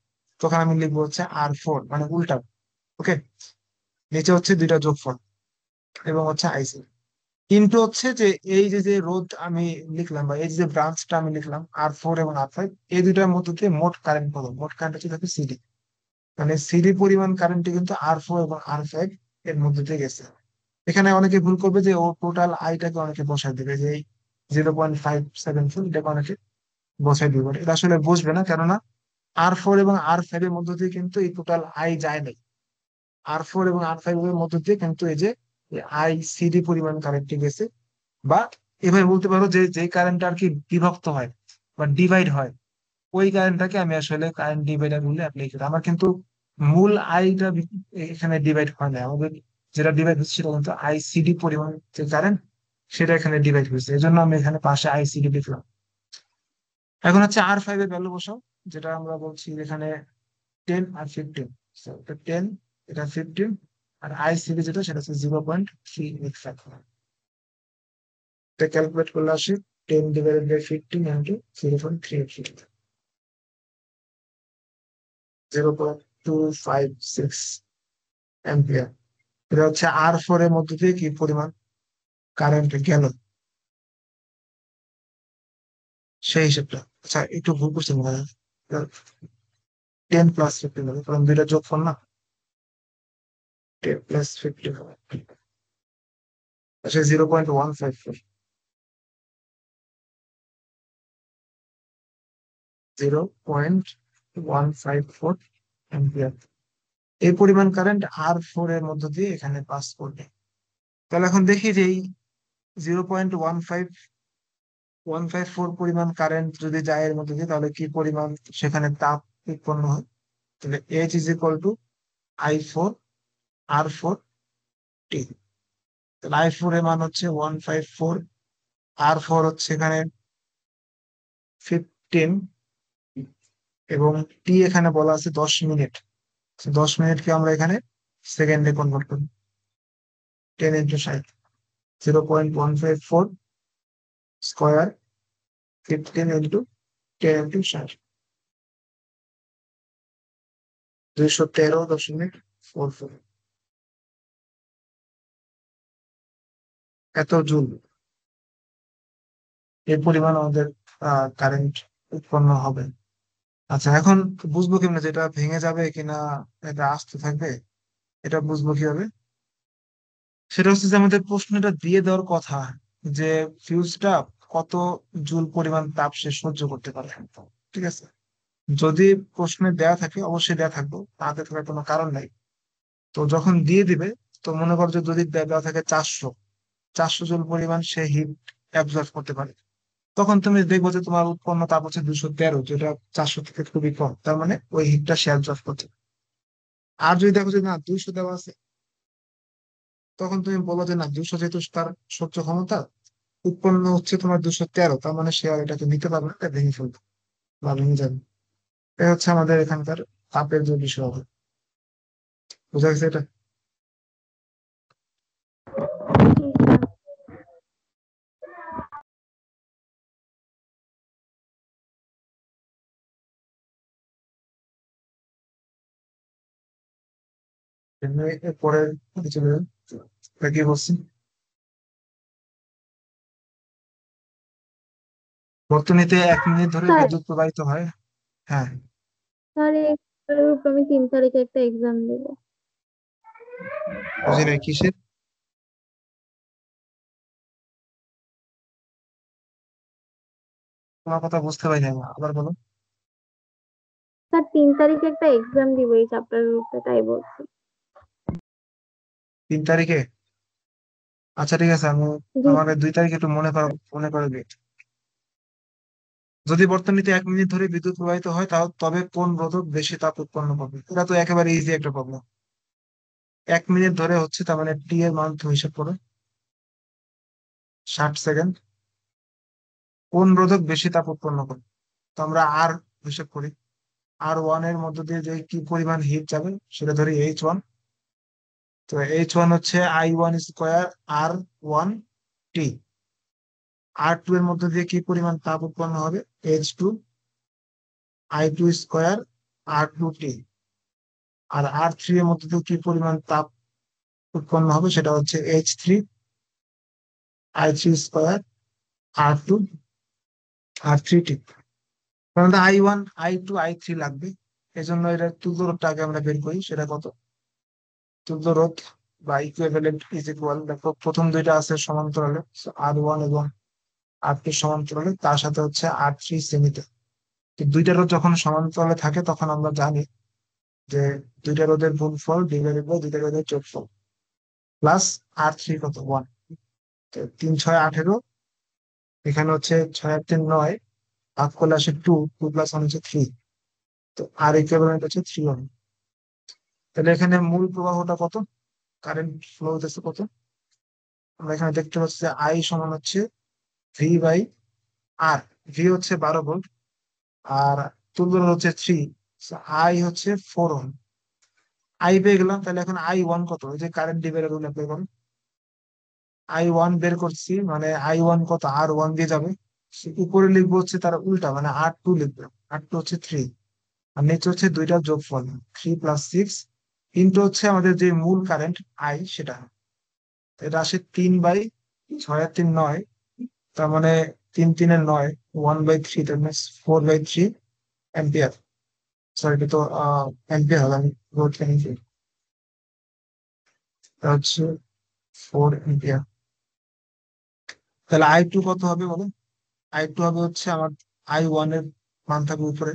তখন আমি লিখবো হচ্ছে R4, মানে উল্টা। ওকে, নিচে হচ্ছে দুইটা যোগফল এবং হচ্ছে আইসি। কিন্তু হচ্ছে যে এই যে যে রোধ আমি লিখলাম, বা এই যে ব্রাঞ্চটা আমি লিখলাম R4 এবং R5, এই দুইটার মধ্যে দিয়ে মোট কারেন্ট কত, মোট কারেন্ট হচ্ছে থাকে সিডি। মানে সিডি পরিমাণ কারেন্টটি কিন্তু R4 এবং R5 এর মধ্যে দিয়ে গেছে। এখানে অনেকে ভুল করবে যে ও টোটাল আইটাকে অনেকে বসায় দিবে, যে এই 0.574 এটাকে অনেকে বসায় দিবে, এটা আসলে বুঝবে না। কেননা R4 এবং R5 এর মধ্য দিয়ে কিন্তু এই টোটাল আই যায় নাই। R4 এবং R5 এর মধ্য দিয়ে কিন্তু এই যে আই সিডি পরিমাণ কারেন্টটি গেছে। বা এভাবে বলতে পারো যে যে কারেন্ট আর কি বিভক্ত হয় বা ডিভাইড হয়, ওই কারেন্টটাকে আমি আসলে কারেন্ট ডিভাইডার বলে অ্যাপ্লাই করি। আমার কিন্তু মূল আইটা এখানে ডিভাইড হয় না, আমাদের যেটা ডিভাইড হচ্ছে সেটা কিন্তু আইসিডি পরিমাণ যে কারেন্ট, সেটা এখানে ডিভাইড হয়েছে। এই জন্য আমি এখানে পাশে আইসিডি লিখলাম। এখন হচ্ছে R5 এর ভ্যালু বসাও, যেটা আমরা বলছি এখানে 10 আর 15। এটা 10, এটা 15। আর আইসিডি যেটা, সেটা হচ্ছে 0.385। এটা ক্যালকুলেট করলে আসে 10 ডিভাইডেড বাই 15 ইন্টু 0.385, 0.256 অ্যাম্পিয়ার। এটা হচ্ছে R4 এর মধ্যে দিয়ে কি পরিমাণ কারেন্ট গেল, সেই হিসেবটা। আচ্ছা, একটু ভুল করছি মনে হয়, 10 প্লাস 15 হবে, কারণ দুইটা যোগফল না। 10 প্লাস 15 হবে, আচ্ছা 0.154, 0.154 অ্যাম্পিয়ার। এই পরিমাণ কারেন্ট R4 এর মধ্য দিয়ে এখানে পাস করবে। তাহলে এখন দেখি যে এই 0.154 পরিমাণ কারেন্ট যদি যায় এর মধ্যে দিয়ে, তাহলে কি পরিমাণ সেখানে তাপ উৎপন্ন হয়। তাহলে H is equal two I4 R4 T। তাহলে I4 এর মান হচ্ছে 154, R4 হচ্ছে এখানে 15, এবং টি এখানে বলা আছে 10 মিনিট। 10 মিনিটকে আমরা এখানে সেকেন্ডে কনভার্ট করি, 10 × 60, 0.154 স্কোয়ার 15 × 10 × 60, 213.44 এত জুল। এই পরিমাণ আমাদের কারেন্ট উৎপন্ন হবে। আচ্ছা, এখন বুঝবো কিভাবে যেটা ভেঙে যাবে কিনা, এটা আসতে থাকবে, এটা বুঝবো কিভাবে? সেটা হচ্ছে যে আমাদের প্রশ্নটা দিয়ে দেওয়ার কথা, যে ফিউজটা কত জুল পরিমাণ তাপ সে সহ্য করতে পারে। ঠিক আছে, যদি প্রশ্নে দেওয়া থাকে অবশ্যই দেওয়া থাকবো, তাতে থাকার কোনো কারণ নাই। তো যখন দিয়ে দিবে, তো মনে করো যে যদি দেওয়া থাকে 400 জুল পরিমাণ সে হিট অ্যাবজর্ব করতে পারে, তখন তুমি দেখবো যে তোমার উৎপন্ন তাপ হচ্ছে 213, যেটা 400 থেকে খুবই কম। তার মানে ওই হিটটা সে অ্যাবজর্ব করতে পারে। আর যদি দেখো যে না 200 দেওয়া আছে, তখন তুমি বলো যে না 200 যেহেতু তার সহ্য ক্ষমতা, উৎপন্ন হচ্ছে তোমার 213, তার মানে সে আর এটাকে নিতে পারবে না, এটা ভেঙে ফেলবে বা ভেঙে যাবে। এটা হচ্ছে আমাদের এখানকার তাপের যে বিষয় হবে। বুঝা গেছে এটা? পরে চলে যান। এটা কি বলছি, বর্তনীতে 1 মিনিট ধরে স্যার বিদ্যুৎ প্রবাহিত হয়। হ্যাঁ। স্যার এটার উপর আমি 3 তারিখে একটা এক্সাম দেবো। বুঝি নাই কিসের, তোমার কথা বুঝতে পারি না, আবার বলো। স্যার 3 তারিখে একটা এক্সাম দিব এই চ্যাপ্টারের উপরে, তাই বলছি। 3 তারিখে? আচ্ছা ঠিক আছে, আমি জি আমাকে স্যার। 2 তারিখে একটু মনে করে দিই। যদি বর্তনীতে 1 মিনিট ধরে বিদ্যুৎ প্রবাহিত হয় তাও তবে কোন রোধক বেশি তাপ উৎপন্ন করবে? এটা তো একেবারে ইজি একটা প্রবলেম। 1 মিনিট ধরে হচ্ছে, তার মানে টি এর মান তো হিসাব করো, 60 সেকেন্ড। কোন রোধক বেশি তাপ উৎপন্ন করবে? তো আমরা আর হিসাব করি। R1 এর মধ্য দিয়ে যে কি পরিমাণ হিট যাবে সেটা ধরি H1। তো H1 হচ্ছে I1 স্কোয়ার R1 টি। R2 এর মধ্য দিয়ে কি পরিমাণ তাপ উৎপন্ন হবে? H2 I2 স্কোয়ার R2 টি। আর R3 এর মধ্যে দিয়ে কি পরিমাণ তাপ উৎপন্ন হবে সেটা হচ্ছে H3 I3 স্কোয়ার R3 টি। কারণ I1 I2 I3 লাগবে, এই জন্য এটা তুল্য রোধটা আগে আমরা বের করি, সেটা কত? তুল্য রোধ বা ইকুইভ্যালেন্ট ইজ ইকুয়াল, দেখো প্রথম দুইটা আছে সমান্তরালে, R1 এবং R2 সমান্তরালে, তার সাথে হচ্ছে R3 শ্রেণীতে। তো দুইটা রোধ যখন সমান্তরালে থাকে তখন আমরা জানি যে দুইটা রোধের গুণফল ডিভাইডেড বাই দুইটা রোধের যোগফল প্লাস R3 কত, 1। 3 6 18, এখানে হচ্ছে 6 আর 3 9, ভাগ করলে আসে 2, 2 + 1 হচ্ছে 3। তো আর ইকুইভ্যালেন্ট হচ্ছে 3 Ω। তাহলে এখানে মূল প্রবাহটা কত, কারেন্ট ফ্লো হতেছে কত? আমরা এখানে দেখতে পাচ্ছি যে আই সমান হচ্ছে V/R। ভি হচ্ছে 12 ভোল্ট, আর তুল্য রোধ হচ্ছে 3, আই হচ্ছে 4 Ω। আই পেয়ে গেলাম, তাহলে এখন I1 কত? ওই যে কারেন্ট ডিভাইডার রুল অ্যাপ্লাই করুন। I1 বের করছি, মানে I1 কত, R1 দিয়ে যাবে। উপরে লিখবো হচ্ছে তার উল্টা, মানে R2 লিখবে। R2 হচ্ছে 3, আর নিচে হচ্ছে দুইটার যোগফল 3 + 6 ইন্টু হচ্ছে আমাদের যে মূল কারেন্ট আই সেটা। এটা আসে 3/6 আর 3 9, তার মানে 3 3 9, 1/3, তার মানে 4/3 অ্যাম্পিয়ার। সরি, এটা তো অ্যাম্পিয়ার হবে, আমি ভোল্ট লিখেছি। এটা হচ্ছে 4 অ্যাম্পিয়ার। তাহলে I2 কত হবে বলো? I2 হবে হচ্ছে আমার I1 এর মান থাকবে উপরে,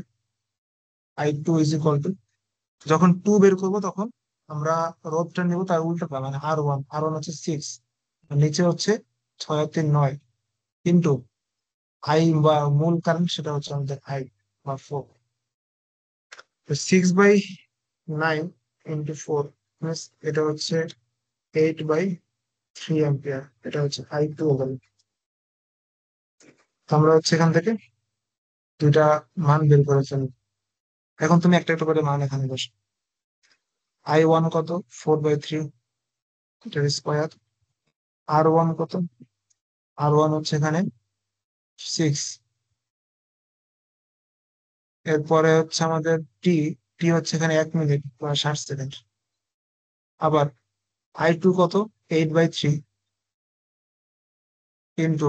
I2 = যখন 2 বের করবো তখন আমরা রোধটা নিব তার উল্টোটা, মানে আর ওয়ান হচ্ছে 6, নিচে হচ্ছে 6 আর 3 9, কিন্তু আই বা মূল কারেন্ট সেটা হচ্ছে আমাদের আই বা 4। 6/9 × 4, এটা হচ্ছে 8/3 অ্যাম্পিয়ার। এটা হচ্ছে I2 হবে। তো আমরা হচ্ছে এখান থেকে দুইটা মান বের করে ফেলি। এখন তুমি একটা একটা করে মান এখানে বসো। I1 কত? 4/3, এটার স্কোয়ার। R1 কত? R1 হচ্ছে এখানে 6। এরপরে হচ্ছে আমাদের টি, টি হচ্ছে এখানে 1 মিনিট বা 60 সেকেন্ড। আবার I2 কত? 8/3, কিন্তু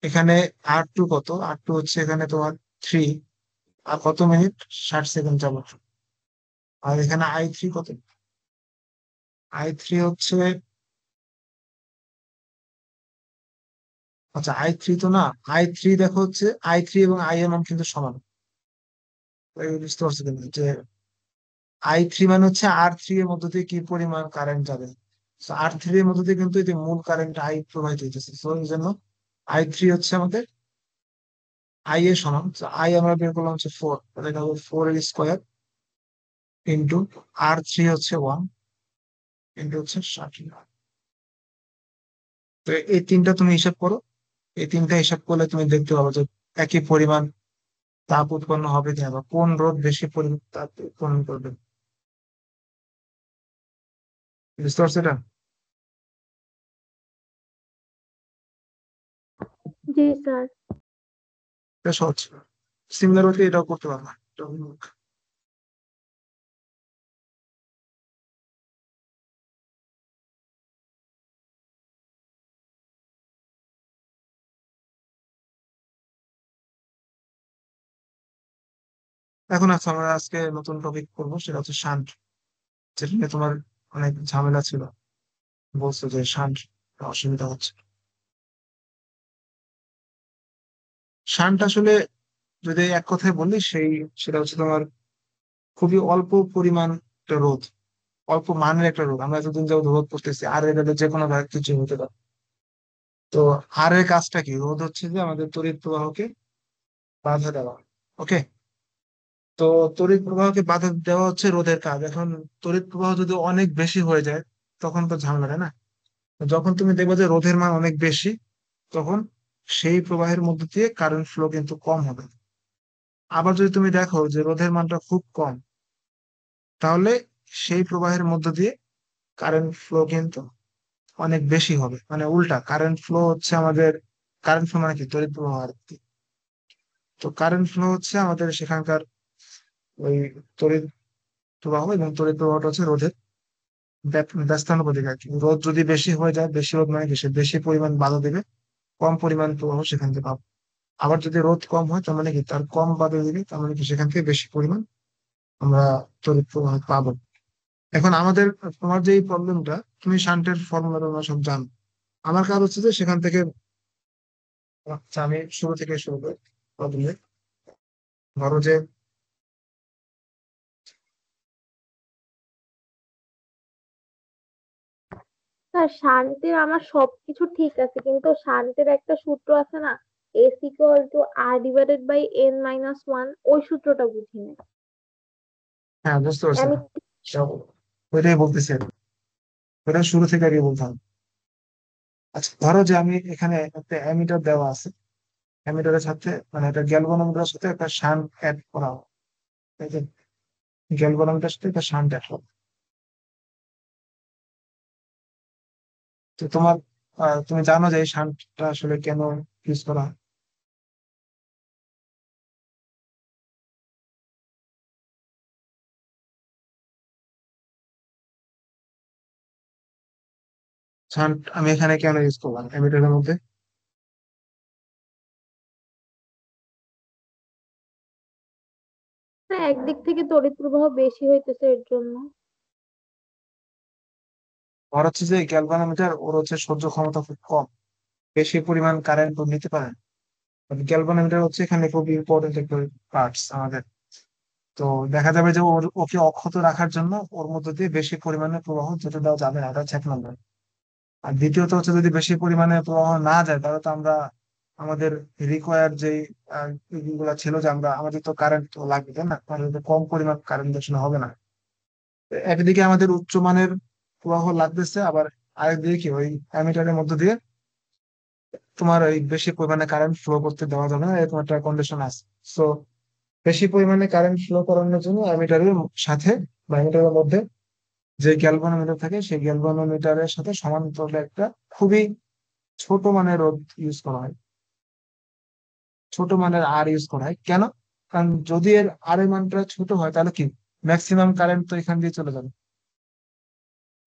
এখানে R2 কত? R2 হচ্ছে এখানে তোমার 3, আর কত মিনিট? 60 সেকেন্ড যাবত। আর এখানে I3 কত? I3 হচ্ছে, আচ্ছা I3 তো না, I3 দেখো হচ্ছে I3 এবং I এর মান কিন্তু সমান। এই বুঝতে পারছো কিন্তু যে I3 মানে হচ্ছে R3 এর মধ্যে দিয়ে কি পরিমাণ কারেন্ট যাবে। R3 এর মধ্যে দিয়ে কিন্তু এই যে মূল কারেন্ট আই প্রবাহিত হইতেছে, তো এই জন্য I3 হচ্ছে আমাদের আই এর সমান। আই আমরা বের করলাম হচ্ছে 4, তাহলে এটা হবে 4 এর স্কোয়ার ইন্টু R3 হচ্ছে 1 ইন্টু হচ্ছে 60। তো এই তিনটা তুমি হিসাব করো, এই তিনটা হিসাব করলে তুমি দেখতে পাবো যে একই পরিমাণ তাপ উৎপন্ন হবে কিনা, বা কোন রোধ বেশি পরিমাণ তাপ উৎপন্ন করবে। বুঝতে পারছো এটা? জি স্যার। এটা সহজ। সিমিলার ওয়েতে এটাও করতে পারবা। এখন আমরা আজকে নতুন টপিক করবো, সেটা হচ্ছে শান্ট, যেটা নিয়ে তোমার অনেক ঝামেলা ছিল, বলছো যে শান্ট অসুবিধা হচ্ছে। শান্ট আসলে যদি এক কথায় বললি সেটা হচ্ছে তোমার খুবই অল্প পরিমাণ একটা রোধ, অল্প মানের একটা রোধ। আমরা এতদিন যাবত রোধ করতেছি, আর এর যে কোনো ভাবে কিছু হতে পারে। তো আর এর কাজটা কি? রোধ হচ্ছে যে আমাদের তড়িৎ প্রবাহকে বাধা দেওয়া। ওকে। তো তড়িৎ প্রবাহকে বাধা দেওয়া হচ্ছে রোধের কাজ। এখন তড়িৎ প্রবাহ যদি অনেক বেশি হয়ে যায়, তখন তো ঝামেলা, তাই না? যখন তুমি দেখবে যে রোধের মান অনেক বেশি, তখন সেই প্রবাহের মধ্যে দিয়ে কারেন্ট ফ্লো কিন্তু কম হবে। আবার যদি তুমি দেখো যে রোধের মানটা খুব কম, তাহলে সেই প্রবাহের মধ্য দিয়ে কারেন্ট ফ্লো কিন্তু অনেক বেশি হবে। মানে উল্টা, কারেন্ট ফ্লো হচ্ছে আমাদের, কারেন্ট ফ্লো মানে কি? তড়িৎ প্রবাহ আর কি। তো কারেন্ট ফ্লো হচ্ছে আমাদের সেখানকার ওই তড়িৎ প্রবাহ, এবং তড়িৎ প্রবাহটা হচ্ছে রোধের ব্যস্তানুপাতিক আর কি। রোধ যদি বেশি হয়ে যায়, বেশি রোধ মানে কি? সে বেশি পরিমাণ বাধা দেবে, কম পরিমাণ প্রবাহ সেখান থেকে পাবো। আবার যদি রোধ কম হয়, তার মানে কি? তার কম বাধা দিবে, তার মানে কি? সেখান থেকে বেশি পরিমাণ আমরা তড়িৎ প্রবাহ পাবো। এখন আমাদের, তোমার যে এই প্রবলেমটা, তুমি শান্টের ফর্মুলা তোমরা সব জানো। আমার কাজ হচ্ছে যে সেখান থেকে, আচ্ছা আমি শুরু থেকে শুরু করি প্রবলেমে। ধরো যে, স্যার শান্তির আমার সবকিছু ঠিক আছে, কিন্তু শান্তির একটা সূত্র আছে না, S equal to R divided by N minus one, ওই সূত্রটা বুঝিনি হ্যাঁ বুঝতে পারছি। আমি। সব ওইটাই বলতেছি আর কি। ওইটা শুরু থেকে আগে বলতাম। আচ্ছা ধরো যে আমি এখানে একটা অ্যামিটার দেওয়া আছে, অ্যামিটারের সাথে মানে একটা গ্যালভানোমিটারের সাথে একটা শান্ট অ্যাড করা হবে। এই যে গ্যালভানোমিটারের সাথে একটা শান্ট অ্যাড হবে। তো তোমার, তুমি জানো যে এই শান্টটা আসলে কেন ইউজ করা হয়? শান্ট আমি এখানে কেন ইউজ করলাম অ্যামিটারের মধ্যে? হ্যাঁ, একদিক থেকে তড়িৎ প্রবাহ বেশি হইতেছে এর জন্য। আর হচ্ছে যে গ্যালভানোমিটার ওর হচ্ছে সহ্য ক্ষমতা খুব কম, বেশি পরিমাণ কারেন্ট ও নিতে পারে না। গ্যালভানোমিটার হচ্ছে এখানে খুব ইম্পর্টেন্ট একটা পার্টস আমাদের। তো দেখা যাবে যে ওকে অক্ষত রাখার জন্য ওর মধ্যে দিয়ে বেশি পরিমাণে প্রবাহ যেতে দেওয়া যাবে না, এটা হচ্ছে এক নম্বর। আর দ্বিতীয়ত হচ্ছে যদি বেশি পরিমাণে প্রবাহ না যায়, তাহলে তো আমরা আমাদের রিকোয়ার যে গুলা ছিল, যে আমাদের তো কারেন্ট লাগবে, তাই না? তাহলে তো কম পরিমাণ কারেন্ট দূষণ হবে না। একদিকে আমাদের উচ্চমানের প্রবাহ লাগতেছে, আবার আরেকদিকে কি ওই অ্যামিটারের মধ্যে দিয়ে তোমার ওই বেশি পরিমাণে কারেন্ট ফ্লো করতে দেওয়া যাবে না, এরকম একটা কন্ডিশন আছে। সো বেশি পরিমাণে কারেন্ট ফ্লো করানোর জন্য অ্যামিটারের সাথে বা অ্যামিটারের মধ্যে যে গ্যালভানোমিটার থাকে, সেই গ্যালভানোমিটারের সাথে সমান্তরালে একটা খুবই ছোট মানের রোধ ইউজ করা হয়। ছোট মানের আর ইউজ করা হয় কেন? কারণ যদি এর আর এর মানটা ছোট হয়, তাহলে কি ম্যাক্সিমাম কারেন্ট তো এখান দিয়ে চলে যাবে।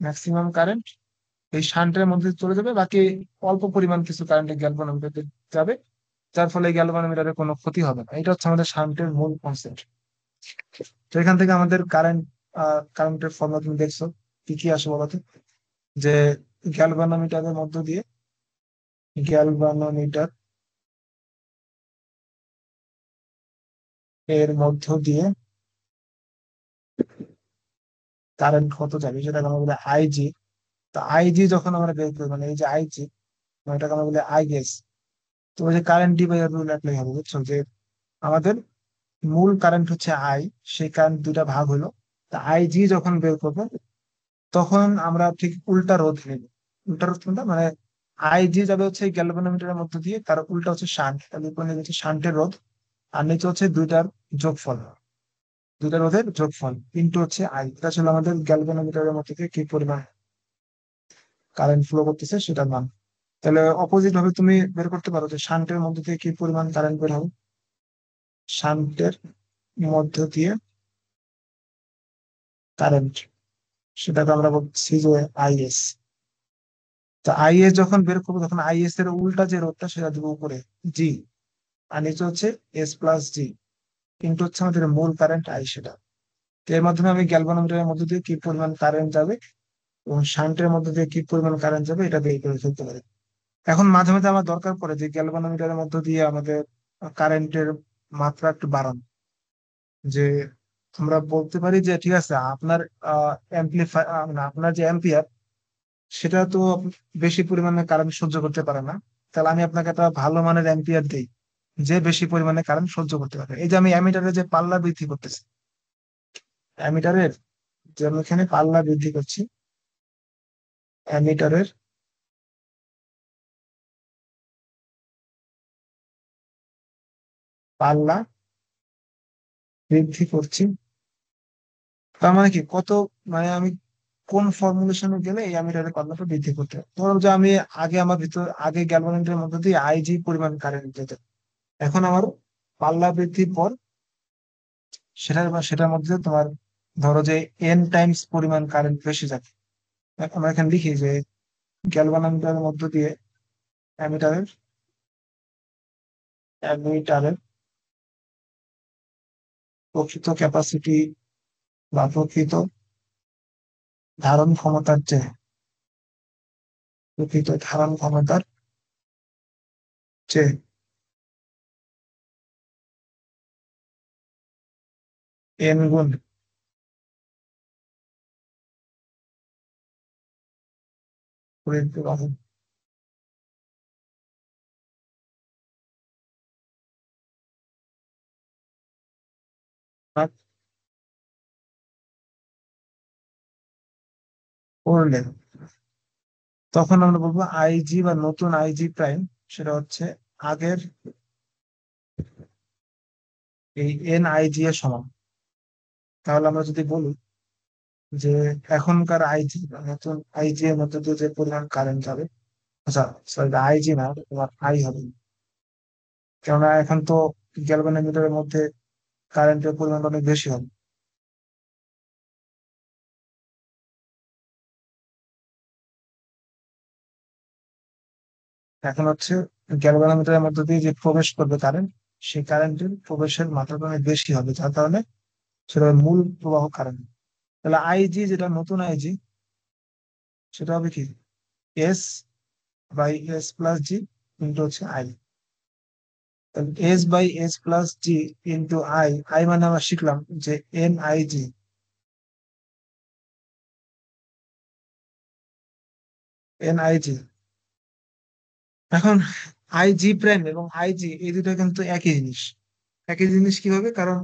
ম্যাক্সিমাম কারেন্ট এই শান্টের মধ্যে চলে যাবে, বাকি অল্প পরিমাণ কিছু কারেন্ট গ্যালভানোমিটারে যাবে, যার ফলে গ্যালভানোমিটারের কোনো ক্ষতি হবে না। এটা হচ্ছে আমাদের শান্টের মূল কনসেপ্ট। তো এখান থেকে আমাদের কারেন্টের ফর্মুলা তুমি দেখছো কি কি আসে বলতো? যে গ্যালভানোমিটারের মধ্য দিয়ে, গ্যালভানোমিটার এর মধ্য দিয়ে কারেন্ট কত যাবে সেটাকে আমরা বলি আইজি। তো আইজি যখন আমরা বের করি, মানে এই যে আইজি, এটাকে আমরা বলি আই গেস। তো ওই যে কারেন্ট ডিভাইডার রুল অ্যাপ্লাই হবে, বুঝছো? যে আমাদের মূল কারেন্ট হচ্ছে আই, সেই কারেন্ট দুটা ভাগ হলো। তা আইজি যখন বের করবো, তখন আমরা ঠিক উল্টা রোধ নেব। উল্টা রোধ কোনটা? মানে আইজি যাবে হচ্ছে গ্যালভানোমিটারের মধ্যে দিয়ে, তার উল্টা হচ্ছে শান্ট, তাহলে উপরে হচ্ছে শান্টের রোধ, আর নিচে হচ্ছে দুইটার যোগফল, দুইটা রোধের যোগফল ইন্টু হচ্ছে আই। এটা ছিল আমাদের গ্যালভানোমিটারের মধ্যে দিয়ে কি পরিমাণ কারেন্ট ফ্লো করতেছে সেটার মান। তাহলে অপোজিট ভাবে তুমি বের করতে পারো যে শান্টের মধ্যে দিয়ে কি পরিমাণ কারেন্ট বের হবে। শান্টের মধ্য দিয়ে কারেন্ট, সেটাকে আমরা বলছি যে আইএস। তো আইএস যখন বের করবো, তখন আইএস এর উল্টা যে রোধটা সেটা দেবো উপরে, জি, আর নিচে হচ্ছে এস প্লাস জি। ইনটু হচ্ছে আমাদের মূল কারেন্ট আই সেটা। তো এর মাধ্যমে আমি গ্যালভানোমিটারের মধ্যে দিয়ে কি পরিমাণ কারেন্ট যাবে এবং শান্টের মধ্যে দিয়ে কি পরিমাণ কারেন্ট যাবে এটা বের করে ফেলতে পারি। এখন মাঝে মাঝে আমার দরকার পড়ে যে গ্যালভানোমিটারের মধ্যে দিয়ে আমাদের কারেন্টের মাত্রা একটু বাড়ানো, যে আমরা বলতে পারি যে ঠিক আছে আপনার অ্যাম্পলিফাই আপনার যে অ্যাম্পিয়ার সেটা তো বেশি পরিমাণে কারেন্ট সহ্য করতে পারে না, তাহলে আমি আপনাকে একটা ভালো মানের অ্যাম্পিয়ার দেই যে বেশি পরিমাণে কারেন্ট সহ্য করতে পারে। এই যে আমি অ্যামিটারের যে পাল্লা বৃদ্ধি করতেছি, অ্যামিটারের যে আমি এখানে পাল্লা বৃদ্ধি করছি, অ্যামিটারের পাল্লা বৃদ্ধি করছি, তার মানে কি কত, মানে আমি কোন ফর্মুলেশনে গেলে এই অ্যামিটারের পাল্লাটা বৃদ্ধি করতে হবে। ধরো যে আমি আগে আমার ভিতর আগে গ্যালভানোমিটারের মধ্যে দিয়ে আইজি পরিমাণ কারেন্ট যেত, এখন আমার পাল্লা বৃদ্ধির পর সেটার মধ্যে তোমার ধরো যে এন টাইমস পরিমাণ কারেন্ট বেশি যাবে। আমরা এখানে লিখি যে গ্যালভানোমিটারের মধ্য দিয়ে অ্যামিটারের অ্যামিটারের প্রকৃত ক্যাপাসিটি বা প্রকৃত ধারণ ক্ষমতার চেয়ে প্রকৃত ধারণ ক্ষমতার চেয়ে এন গুণ তড়িৎ প্রবাহ ভাগ করলে তখন আমরা বলবো আইজি বা নতুন আইজি প্রাইম সেটা হচ্ছে আগের এই এন আইজি এর সমান। তাহলে আমরা যদি বলি যে এখনকার আইজি বা নতুন আইজি এর মধ্যে দিয়ে যে পরিমাণ কারেন্ট যাবে, আচ্ছা সরি আইজি না, তোমার আই হবে, কেননা এখন তো গ্যালভানোমিটারের মধ্যে কারেন্টের পরিমাণ অনেক বেশি হবে। এখন হচ্ছে গ্যালভানোমিটারের মধ্যে দিয়ে যে প্রবেশ করবে কারেন্ট, সেই কারেন্টের প্রবেশের মাত্রাটা অনেক বেশি হবে, যার কারণে সেটা হবে মূল প্রবাহ কারেন্ট। তাহলে আইজি যেটা নতুন আইজি সেটা হবে কি S by S plus G into হচ্ছে I. S by S plus G into I, I মানে আমরা শিখলাম যে N I G, N I G. এখন আই জি প্রাইম এবং আই জি এই দুটো কিন্তু একই জিনিস। একই জিনিস কিভাবে, কারণ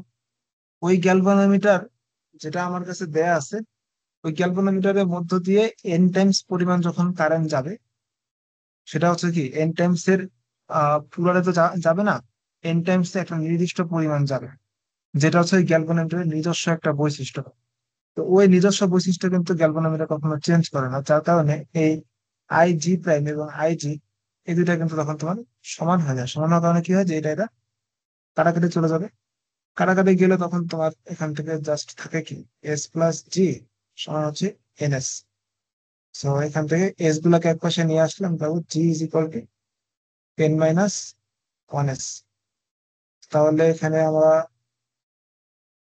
ওই গ্যালভানোমিটার যেটা আমার কাছে দেয়া আছে, ওই গ্যালভানোমিটারের মধ্য দিয়ে এন টাইমস পরিমাণ যখন কারেন্ট যাবে, সেটা হচ্ছে কি এন টাইমস এর পুরোটা তো যাবে না, এন টাইমস একটা নির্দিষ্ট পরিমাণ যাবে, যেটা হচ্ছে ওই গ্যালভানোমিটারের নিজস্ব একটা বৈশিষ্ট্য। তো ওই নিজস্ব বৈশিষ্ট্য কিন্তু গ্যালভানোমিটার কখনো চেঞ্জ করে না, যার কারণে এই আই জি প্রাইম এবং আই জি এই দুইটা কিন্তু তখন তোমার সমান হয়ে যায়। সমান হওয়ার কারণে কি হয় যে এটা কাটাকাটি চলে যাবে। কাটাকাটি গেলে তখন তোমার এখান থেকে জাস্ট থাকে কি এস প্লাস জি সমান হচ্ছে এন এস। সো এখান থেকে এস গুলাকে এক পাশে নিয়ে আসলাম, তাহলে G is equal to N minus one S. তাহলে এখানে আমরা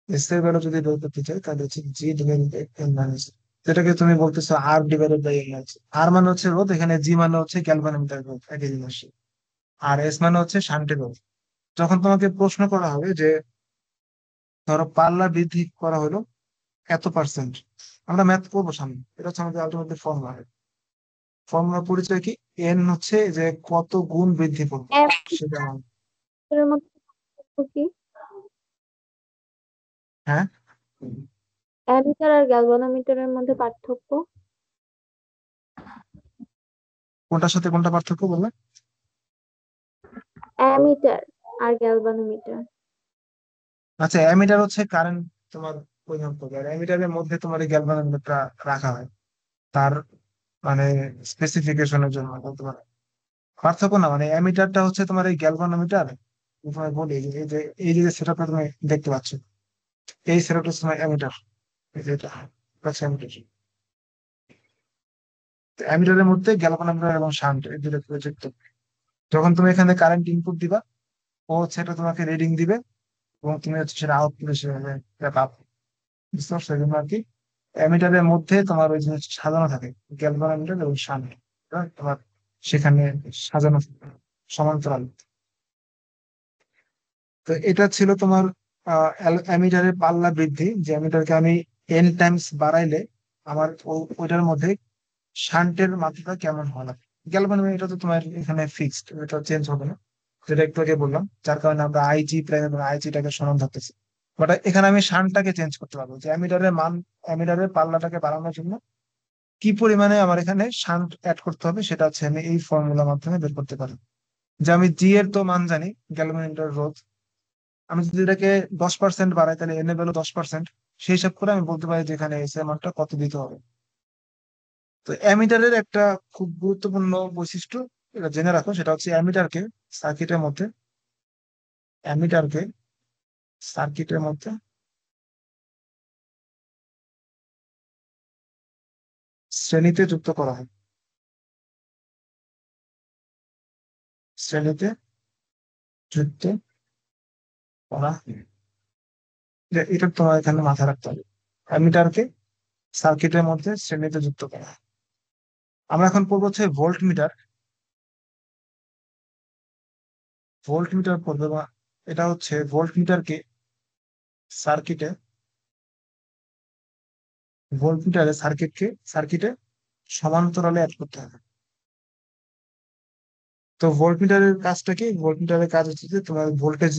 এস এর ভ্যালু যদি বের করতে চাই তাহলে হচ্ছে G divided by N minus, যেটাকে তুমি বলতেছো আর ডিভাইডেড বাই এন আছে। আর মানে হচ্ছে রোধ, এখানে জি মানে হচ্ছে গ্যালভানোমিটার রোধ, একই জিনিস। আর এস মানে হচ্ছে শান্টের রোধ। যখন তোমাকে প্রশ্ন করা হবে যে ধরো পাল্লা বৃদ্ধি করা হলো এত পার্সেন্ট, আমরা ম্যাথ করবো সামনে, এটা হচ্ছে আমাদের আলটিমেটলি ফর্মুলা। ফর্মুলা পরিচয় কি, এন হচ্ছে যে কত গুণ বৃদ্ধি করবে সেটা অ্যামিটারের মধ্যে পার্থক্য কি? হ্যাঁ। অ্যামিটার আর গ্যালভানোমিটারের মধ্যে পার্থক্য? কোনটার সাথে কোনটা পার্থক্য বললে? অ্যামিটার আর গ্যালভানোমিটার। আচ্ছা অ্যামিটার হচ্ছে কারেন্ট তোমার পরিমাপ করবে, আর অ্যামিটারের মধ্যে তোমার এই গ্যালভানোমিটারটা রাখা হয় তার মানে স্পেসিফিকেশনের জন্য বলতে পারো। পার্থক্য না, মানে অ্যামিটারটা হচ্ছে তোমার এই গ্যালভানোমিটার, তোমায় বলি এই যে সেটআপটা তুমি দেখতে পাচ্ছ, এই সেটআপটা তোমার অ্যামিটার, এই যে এটা হচ্ছে অ্যামিটার। অ্যামিটারের মধ্যে গ্যালভানোমিটার এবং শান্ট এই দুটো প্রযুক্ত। যখন তুমি এখানে কারেন্ট ইনপুট দিবা, ও হচ্ছে এটা তোমাকে রিডিং দিবে, এবং তুমি হচ্ছে সেটা আউটপুট হিসেবে পাবে। বুঝতে পারছো? এই জন্য আর কি অ্যামিটারের মধ্যে তোমার ওই জিনিস সাজানো থাকে, গ্যালভানোমিটার এবং শান্ট তোমার সেখানে সাজানো থাকে সমান্তরাল। তো এটা ছিল তোমার অ্যামিটারের পাল্লা বৃদ্ধি, যে অ্যামিটারকে আমি এন টাইমস বাড়াইলে আমার ওইটার মধ্যে শান্টের মাত্রাটা কেমন হয়। গ্যালভানোমিটার এটা তো তোমার এখানে ফিক্সড, এটা চেঞ্জ হবে না, যেটা একটু আগে বললাম, যার কারণে আমরা আইজি প্রাইম এবং আইজিটাকে সমান ধরতেছি। বাট এখানে আমি শানটাকে চেঞ্জ করতে পারবো, যে অ্যামিটারের মান, অ্যামিটারের পাল্লাটাকে বাড়ানোর জন্য কি পরিমাণে আমার এখানে শান্ট অ্যাড করতে হবে, সেটা হচ্ছে আমি এই ফর্মুলার মাধ্যমে বের করতে পারি। যে আমি জি এর তো মান জানি, গ্যালভানোমিটার রোধ, আমি যদি এটাকে 10% বাড়াই তাহলে এন এর ভ্যালু 10%, সেই হিসাব করে আমি বলতে পারি যে এখানে এস এর মানটা কত দিতে হবে। তো অ্যামিটারের একটা খুব গুরুত্বপূর্ণ বৈশিষ্ট্য এটা জেনে রাখো, সেটা হচ্ছে অ্যামিটারকে সার্কিটের মধ্যে, অ্যামিটারকে সার্কিটের মধ্যে শ্রেণীতে যুক্ত করা হয়, শ্রেণীতে যুক্ত করা হয়। এটা তোমার এখানে মাথায় রাখতে হবে, অ্যামিটারকে সার্কিটের মধ্যে শ্রেণীতে যুক্ত করা হয়। আমরা এখন পড়বো হচ্ছে ভোল্ট মিটার। ভোল্ট মিটার পড়বে, বা এটা হচ্ছে ভোল্ট মিটারকে সার্কিটে, ভোল্ট মিটারে সার্কিটে সমান্তরালে অ্যাড করতে হবে। তো ভোল্টমিটারের কাজটা কি? ভোল্টমিটারের কাজ হচ্ছে যে তোমার ভোল্টেজ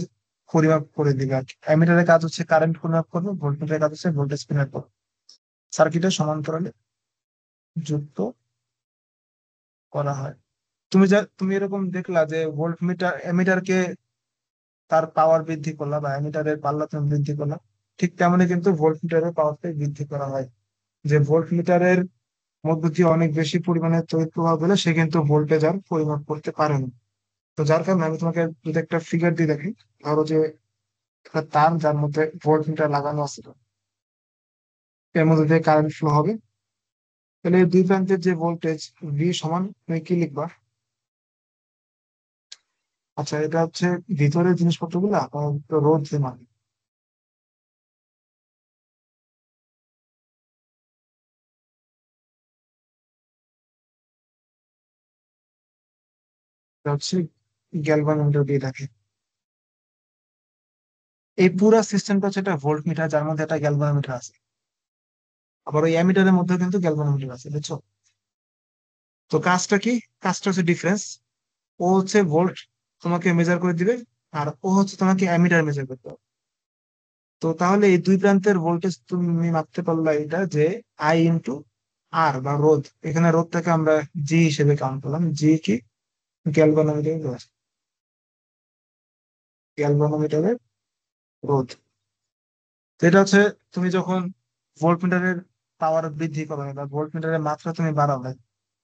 পরিমাপ করে দিবে আর কি। অ্যামিটারের কাজ হচ্ছে কারেন্ট পরিমাপ করবে, ভোল্টমিটারের কাজ হচ্ছে ভোল্টেজ পরিমাপ করবে। সার্কিটের সমান্তরালে যুক্ত করা হয়। তুমি এরকম দেখলা যে ভোল্টমিটার অ্যামিটারকে তার পাওয়ার বৃদ্ধি করলা, বা অ্যামিটারের পাল্লা তুমি বৃদ্ধি করলা, ঠিক তেমনি কিন্তু ভোল্টমিটারের পাওয়ারটাই বৃদ্ধি করা হয়। যে ভোল্টমিটারের মধ্য দিয়ে অনেক বেশি পরিমাণে তড়িৎ প্রবাহ পেলে সে কিন্তু ভোল্টেজ আর পরিমাপ করতে পারে না। তো যার কারণে আমি তোমাকে যদি একটা ফিগার দিয়ে দেখি, ধরো যে একটা তার যার মধ্যে ভোল্টমিটার লাগানো আছে, এর মধ্যে দিয়ে কারেন্ট ফ্লো হবে, তাহলে এই দুই প্রান্তের যে ভোল্টেজ ভি সমান, তুমি কি লিখবা? আচ্ছা, এটা হচ্ছে ভিতরের জিনিসপত্রগুলো রোধ যে মানে, এটা হচ্ছে গ্যালভানোমিটার দিয়ে থাকে। এই পুরা সিস্টেমটা হচ্ছে একটা ভোল্ট মিটার যার মধ্যে একটা গ্যালভানোমিটার আছে, আবার ওই অ্যামিটারের মধ্যে কিন্তু গ্যালভানোমিটার আছে, বুঝছো? তো কাজটা কি? কাজটা হচ্ছে ডিফারেন্স। ও হচ্ছে ভোল্ট তোমাকে মেজার করে দিবে, আর ও হচ্ছে তোমাকে অ্যামিটার মেজার করতে হবে। তো তাহলে এই দুই প্রান্তের ভোল্টেজ তুমি মাপতে পারলা, এটা যে আই ইন্টু আর বা রোধ, এখানে রোধটাকে আমরা জি হিসেবে কাউন্ট করলাম। জি কি? গ্যালভানোমিটারের রোধ, গ্যালভানোমিটারের রোধ। তো এটা হচ্ছে তুমি যখন ভোল্টমিটারের পাওয়ার বৃদ্ধি করবে বা ভোল্টমিটারের মাত্রা তুমি বাড়াবে,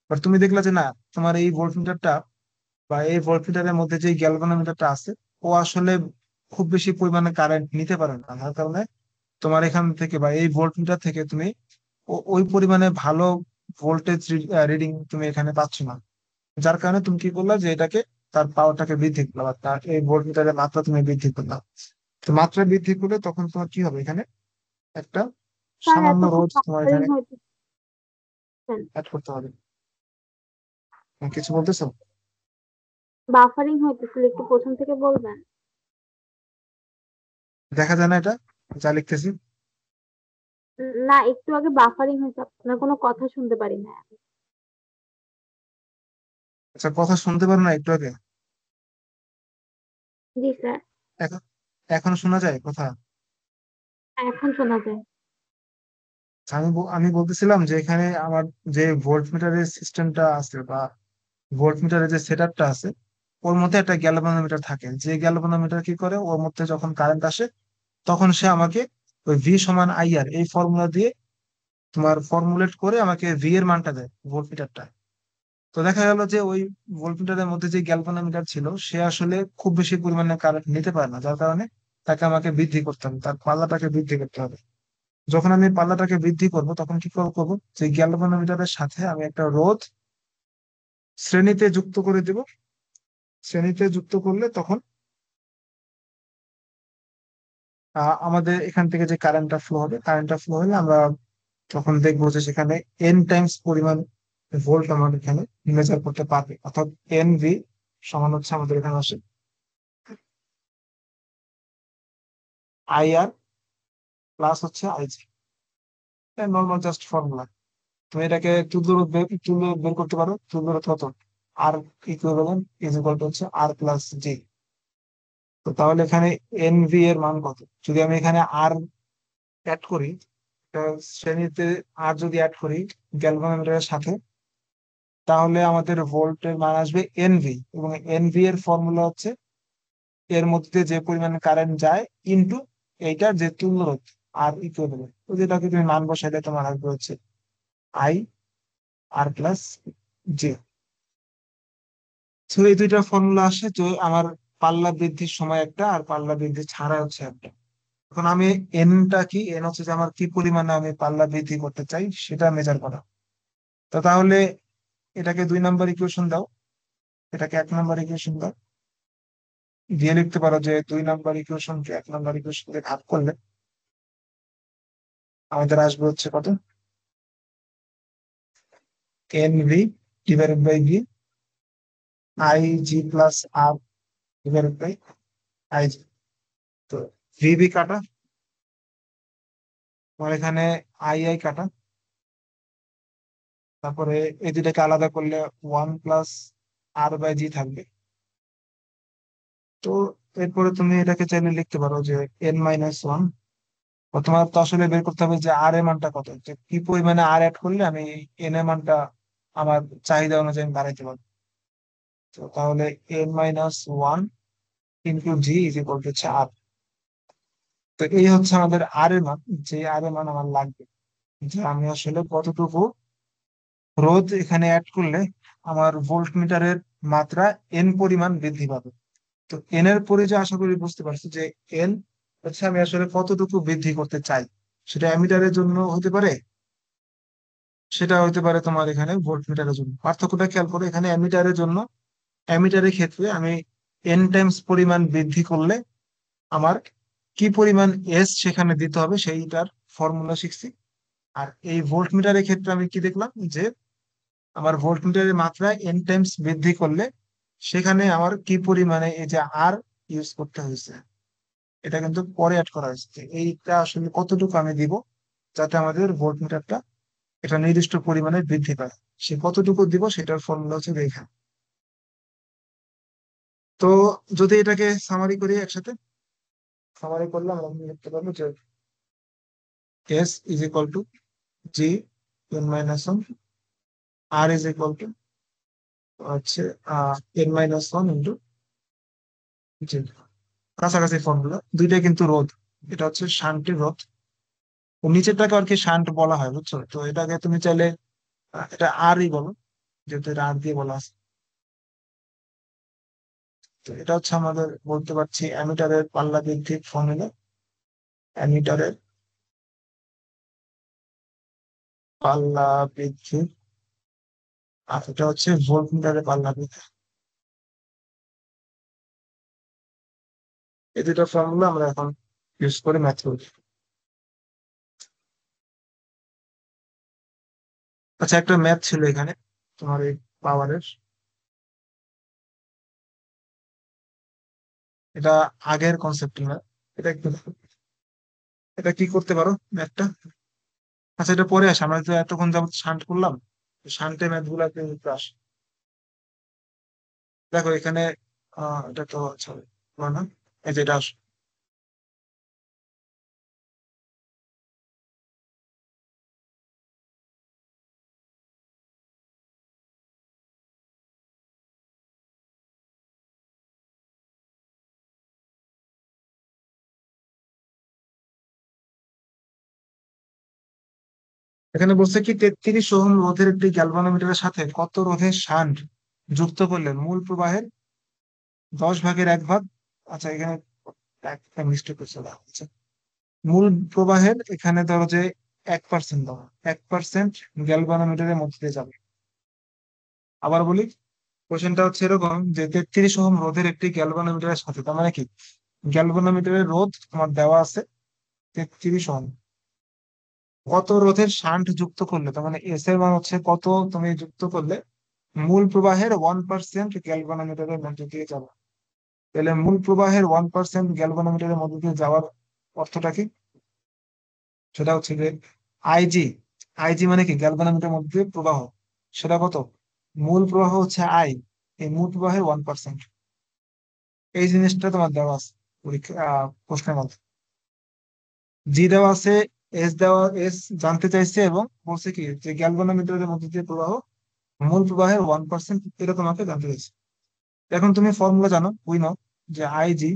বাট তুমি দেখলা যে না, তোমার এই ভোল্টমিটারটা বা এই ভোল্টমিটারের মধ্যে যে গ্যালভানোমিটারটা আছে, ও আসলে খুব বেশি পরিমাণে কারেন্ট নিতে পারে না, যার কারণে তোমার এখান থেকে বা এই ভোল্টমিটার থেকে তুমি ওই পরিমাণে ভালো ভোল্টেজ রিডিং তুমি এখানে পাচ্ছ না। যার কারণে তুমি কি করলা, যে এটাকে তার পাওয়ারটাকে বৃদ্ধি করলা, বা তার এই ভোল্টমিটারের মাত্রা তুমি বৃদ্ধি করলা। তো মাত্রা বৃদ্ধি করলে তখন তোমার কি হবে, এখানে একটা স্যার সামান্য এতক্ষণ রোধ তোমার বাফারিং এখানে হইতেছেন। অ্যাড করতে হবে। কিছু বলতেছো? বাফারিং হইতেছিল, একটু প্রথম থেকে বলবেন? দেখা যায় না এটা যা লিখতেছি? না, একটু আগে বাফারিং হয়েছে, আপনার কোনো কথা শুনতে পারি না। আচ্ছা, কথা শুনতে পারো না একটু আগে? জি স্যার। এখন এখনো শোনা যায় কথা? এখন শোনা যায়। আচ্ছা, আমি বলতেছিলাম যে এখানে আমার যে ভোল্ট মিটারের সিস্টেমটা আছে বা ভোল্ট মিটারের যে সেট আপটা আছে, ওর মধ্যে একটা গ্যালভানোমিটার থাকে, যে গ্যালভানোমিটার কি করে, ওর মধ্যে যখন কারেন্ট আসে তখন সে আমাকে ওই ভি সমান আইআর এই ফর্মুলা দিয়ে তোমার ফর্মুলেট করে আমাকে ভি এর মানটা দেয় ভোল্ট মিটারটা। তো দেখা গেল যে ওই ভোল্ট মিটারের মধ্যে যে গ্যালভানোমিটার ছিল, সে আসলে খুব বেশি পরিমাণে কারেন্ট নিতে পারে না, যার কারণে তাকে আমাকে বৃদ্ধি করতে হবে, তার পাল্লাটাকে বৃদ্ধি করতে হবে। যখন আমি পাল্লাটাকে বৃদ্ধি করব তখন কি করবো, যে গ্যালভানোমিটারের সাথে আমি একটা রোধ শ্রেণীতে যুক্ত করে দিব। শ্রেণীতে যুক্ত করলে তখন আমাদের এখান থেকে যে কারেন্টটা ফ্লো হলে আমরা তখন দেখবো যে সেখানে এন টাইমস পরিমাণ ভোল্ট আমরা এখানে মেজার করতে পারবে, অর্থাৎ এন ভি সমান হচ্ছে আমাদের এখানে আসে আই আর প্লাস হচ্ছে আইজি। Normal just formula. তুমি এটাকে তুল্য বের করতে পারো, তুল্য রোধ কত, আর ইকুইভ্যালেন্ট ইজ ইকুয়াল টু হচ্ছে আর প্লাস জি। তো তাহলে এখানে এন ভি এর মান কত, যদি আমি এখানে আর অ্যাড করি, একটা শ্রেণীতে আর যদি অ্যাড করি গ্যালভানোমিটারের সাথে, তাহলে আমাদের ভোল্টের মান আসবে এনভি, এবং এনভি এর ফর্মুলা হচ্ছে এর মধ্যে যে পরিমাণে কারেন্ট যায় ইনটু এইটার যে তুল্য রোধ আর ইকুইভ্যালেন্ট, তো যেটাকে তুমি মান বসাইলে তোমার আসবে হচ্ছে আই আর প্লাস জে। তো এই দুইটা ফর্মুলা আসে, তো আমার পাল্লা বৃদ্ধির সময় একটা আর পাল্লা বৃদ্ধি ছাড়া হচ্ছে একটা। এখন আমি এনটা কি, এন হচ্ছে যে আমার কি পরিমাণে আমি পাল্লা বৃদ্ধি করতে চাই সেটা মেজার করা। তো তাহলে এটাকে 2 নম্বর ইকুয়েশন দাও, এটাকে 1 নম্বর ইকুয়েশন দাও, দিয়ে লিখতে পারো যে 2 নম্বর ইকুয়েশনকে 1 নম্বর ইকুয়েশন দিয়ে ভাগ করলে আমাদের আসবে হচ্ছে কত, N V divided by V I G plus R divided by I G. তো ভি ভি কাটা, আমার এখানে আই আই কাটা, তারপরে এই দুটাকে আলাদা করলে 1 প্লাস আর বাই জি থাকবে। তো এরপরে তুমি এটাকে চাইলে লিখতে পারো যে n-1। তোমার তো আসলে বের করতে হবে যে আর এর মানটা কত, যে কি পরিমাণে আর অ্যাড করলে আমি এন এর মানটা আমার চাহিদা অনুযায়ী আমি বাড়াইতে পারবো। তো তাহলে n-1 into G is equal to হচ্ছে আর। তো এই হচ্ছে আমাদের আর এর মান, যে আর এর মান আমার লাগবে, যে আমি আসলে কতটুকু রোধ এখানে অ্যাড করলে আমার ভোল্ট মিটারের মাত্রা এন পরিমাণ বৃদ্ধি পাবে। তো এন এর পরিচয় আশা করি বুঝতে পারছো, যে এন হচ্ছে আমি আসলে কতটুকু বৃদ্ধি করতে চাই। সেটা অ্যামিটারের জন্য হতে পারে, সেটা হতে পারে তোমার এখানে ভোল্ট মিটারের জন্য। পার্থক্যটা খেয়াল করো, এখানে অ্যামিটারের জন্য, অ্যামিটারের ক্ষেত্রে আমি এন টাইমস পরিমাণ বৃদ্ধি করলে আমার কি পরিমাণ এস সেখানে দিতে হবে সেইটার ফর্মুলা শিখছি। আর এই ভোল্ট মিটারের ক্ষেত্রে আমি কি দেখলাম, যে আমার ভোল্ট মিটারের মাত্রা এন টাইমস বৃদ্ধি করলে সেখানে আমার কি পরিমাণে এই যে আর ইউজ করতে হয়েছে, এটা কিন্তু পরে অ্যাড করা হয়েছে। যে এইটা আসলে কতটুকু আমি দিব যাতে আমাদের ভোল্ট মিটারটা এটা নির্দিষ্ট পরিমাণে বৃদ্ধি পায়, সে কতটুকু দিব সেটার ফর্মুলা হচ্ছে এখানে। তো যদি এটাকে সামারি করি একসাথে, সামারি করলে আমরা লিখতে পারবো যে S is equal to G n-1, R is equal to হচ্ছে n-1 ইন্টু জি। কাছাকাছি ফর্মুলা, দুইটাই কিন্তু রোধ, এটা হচ্ছে শান্টের রোধ, ও নিচেরটাকে আর কি শান্ট বলা হয়, বুঝছো? তো এটাকে তুমি চাইলে এটা আরই বলো, যেহেতু এটা আর দিয়ে বলা আছে। তো এটা হচ্ছে আমাদের বলতে পারছি অ্যামিটারের পাল্লা বৃদ্ধির ফর্মুলা, অ্যামিটারের পাল্লা বৃদ্ধি, আর এটা হচ্ছে ভোল্টমিটারের পাল্লা বৃদ্ধি। এই দুটো ফর্মুলা আমরা এখন ইউজ করে ম্যাথ করি। আচ্ছা, একটা ম্যাথ ছিল এখানে তোমার এই পাওয়ারের, এটা আগের কনসেপ্ট না, এটা একটু দেখো। এটা কি করতে পারো ম্যাথটা? আচ্ছা, এটা পরে আসে, আমরা তো এতক্ষণ যাবত শান্ট করলাম, শান্টে ম্যাথ গুলা একটু আসে। দেখো এখানে এটা তো আচ্ছা না, এই যে এটা আসে। এখানে বলছে কি 33 ওহম রোধের একটি গ্যালভানোমিটারের সাথে কত রোধের শান্ট যুক্ত করলে মূল প্রবাহের 10 ভাগের 1 ভাগ। আচ্ছা, এখানে একটা মিস্টেক করছে, আচ্ছা, মূল প্রবাহের এখানে ধরো যে 1% দাও, 1% গ্যালভানোমিটারের মধ্যে দিয়ে যাবে। আবার বলি, কোশ্চেনটা হচ্ছে এরকম যে 33 ওহম রোধের একটি গ্যালভানোমিটারের সাথে, তার মানে কি গ্যালভানোমিটারের রোধ তোমার দেওয়া আছে 33 ওহম। কত রোধের শান্ট যুক্ত করলে, তার মানে এস এর মান হচ্ছে কত তুমি যুক্ত করলে মূল প্রবাহের 1% গ্যালভানোমিটারের মধ্যে দিয়ে যাবে। তাহলে মূল প্রবাহের 1% গ্যালভানোমিটারের মধ্যে দিয়ে যাওয়ার অর্থটা কি? সেটা হচ্ছে যে আইজি। আইজি মানে কি? গ্যালভানোমিটারের মধ্যে দিয়ে প্রবাহ। সেটা কত? মূল প্রবাহ হচ্ছে আই, এই মূল প্রবাহের 1%। এই জিনিসটা তোমার দেওয়া আছে পরীক্ষা প্রশ্নের মধ্যে। জি দেওয়া আছে, এস দেওয়া, এস জানতে চাইছে এবং বলছে কি যে গ্যালভানোমিটারের মধ্যে দিয়ে প্রবাহ মূল প্রবাহের 1%, এটা তোমাকে জানতে চাইছে। এখন তুমি ফর্মুলা জানো, উই নো, যে I G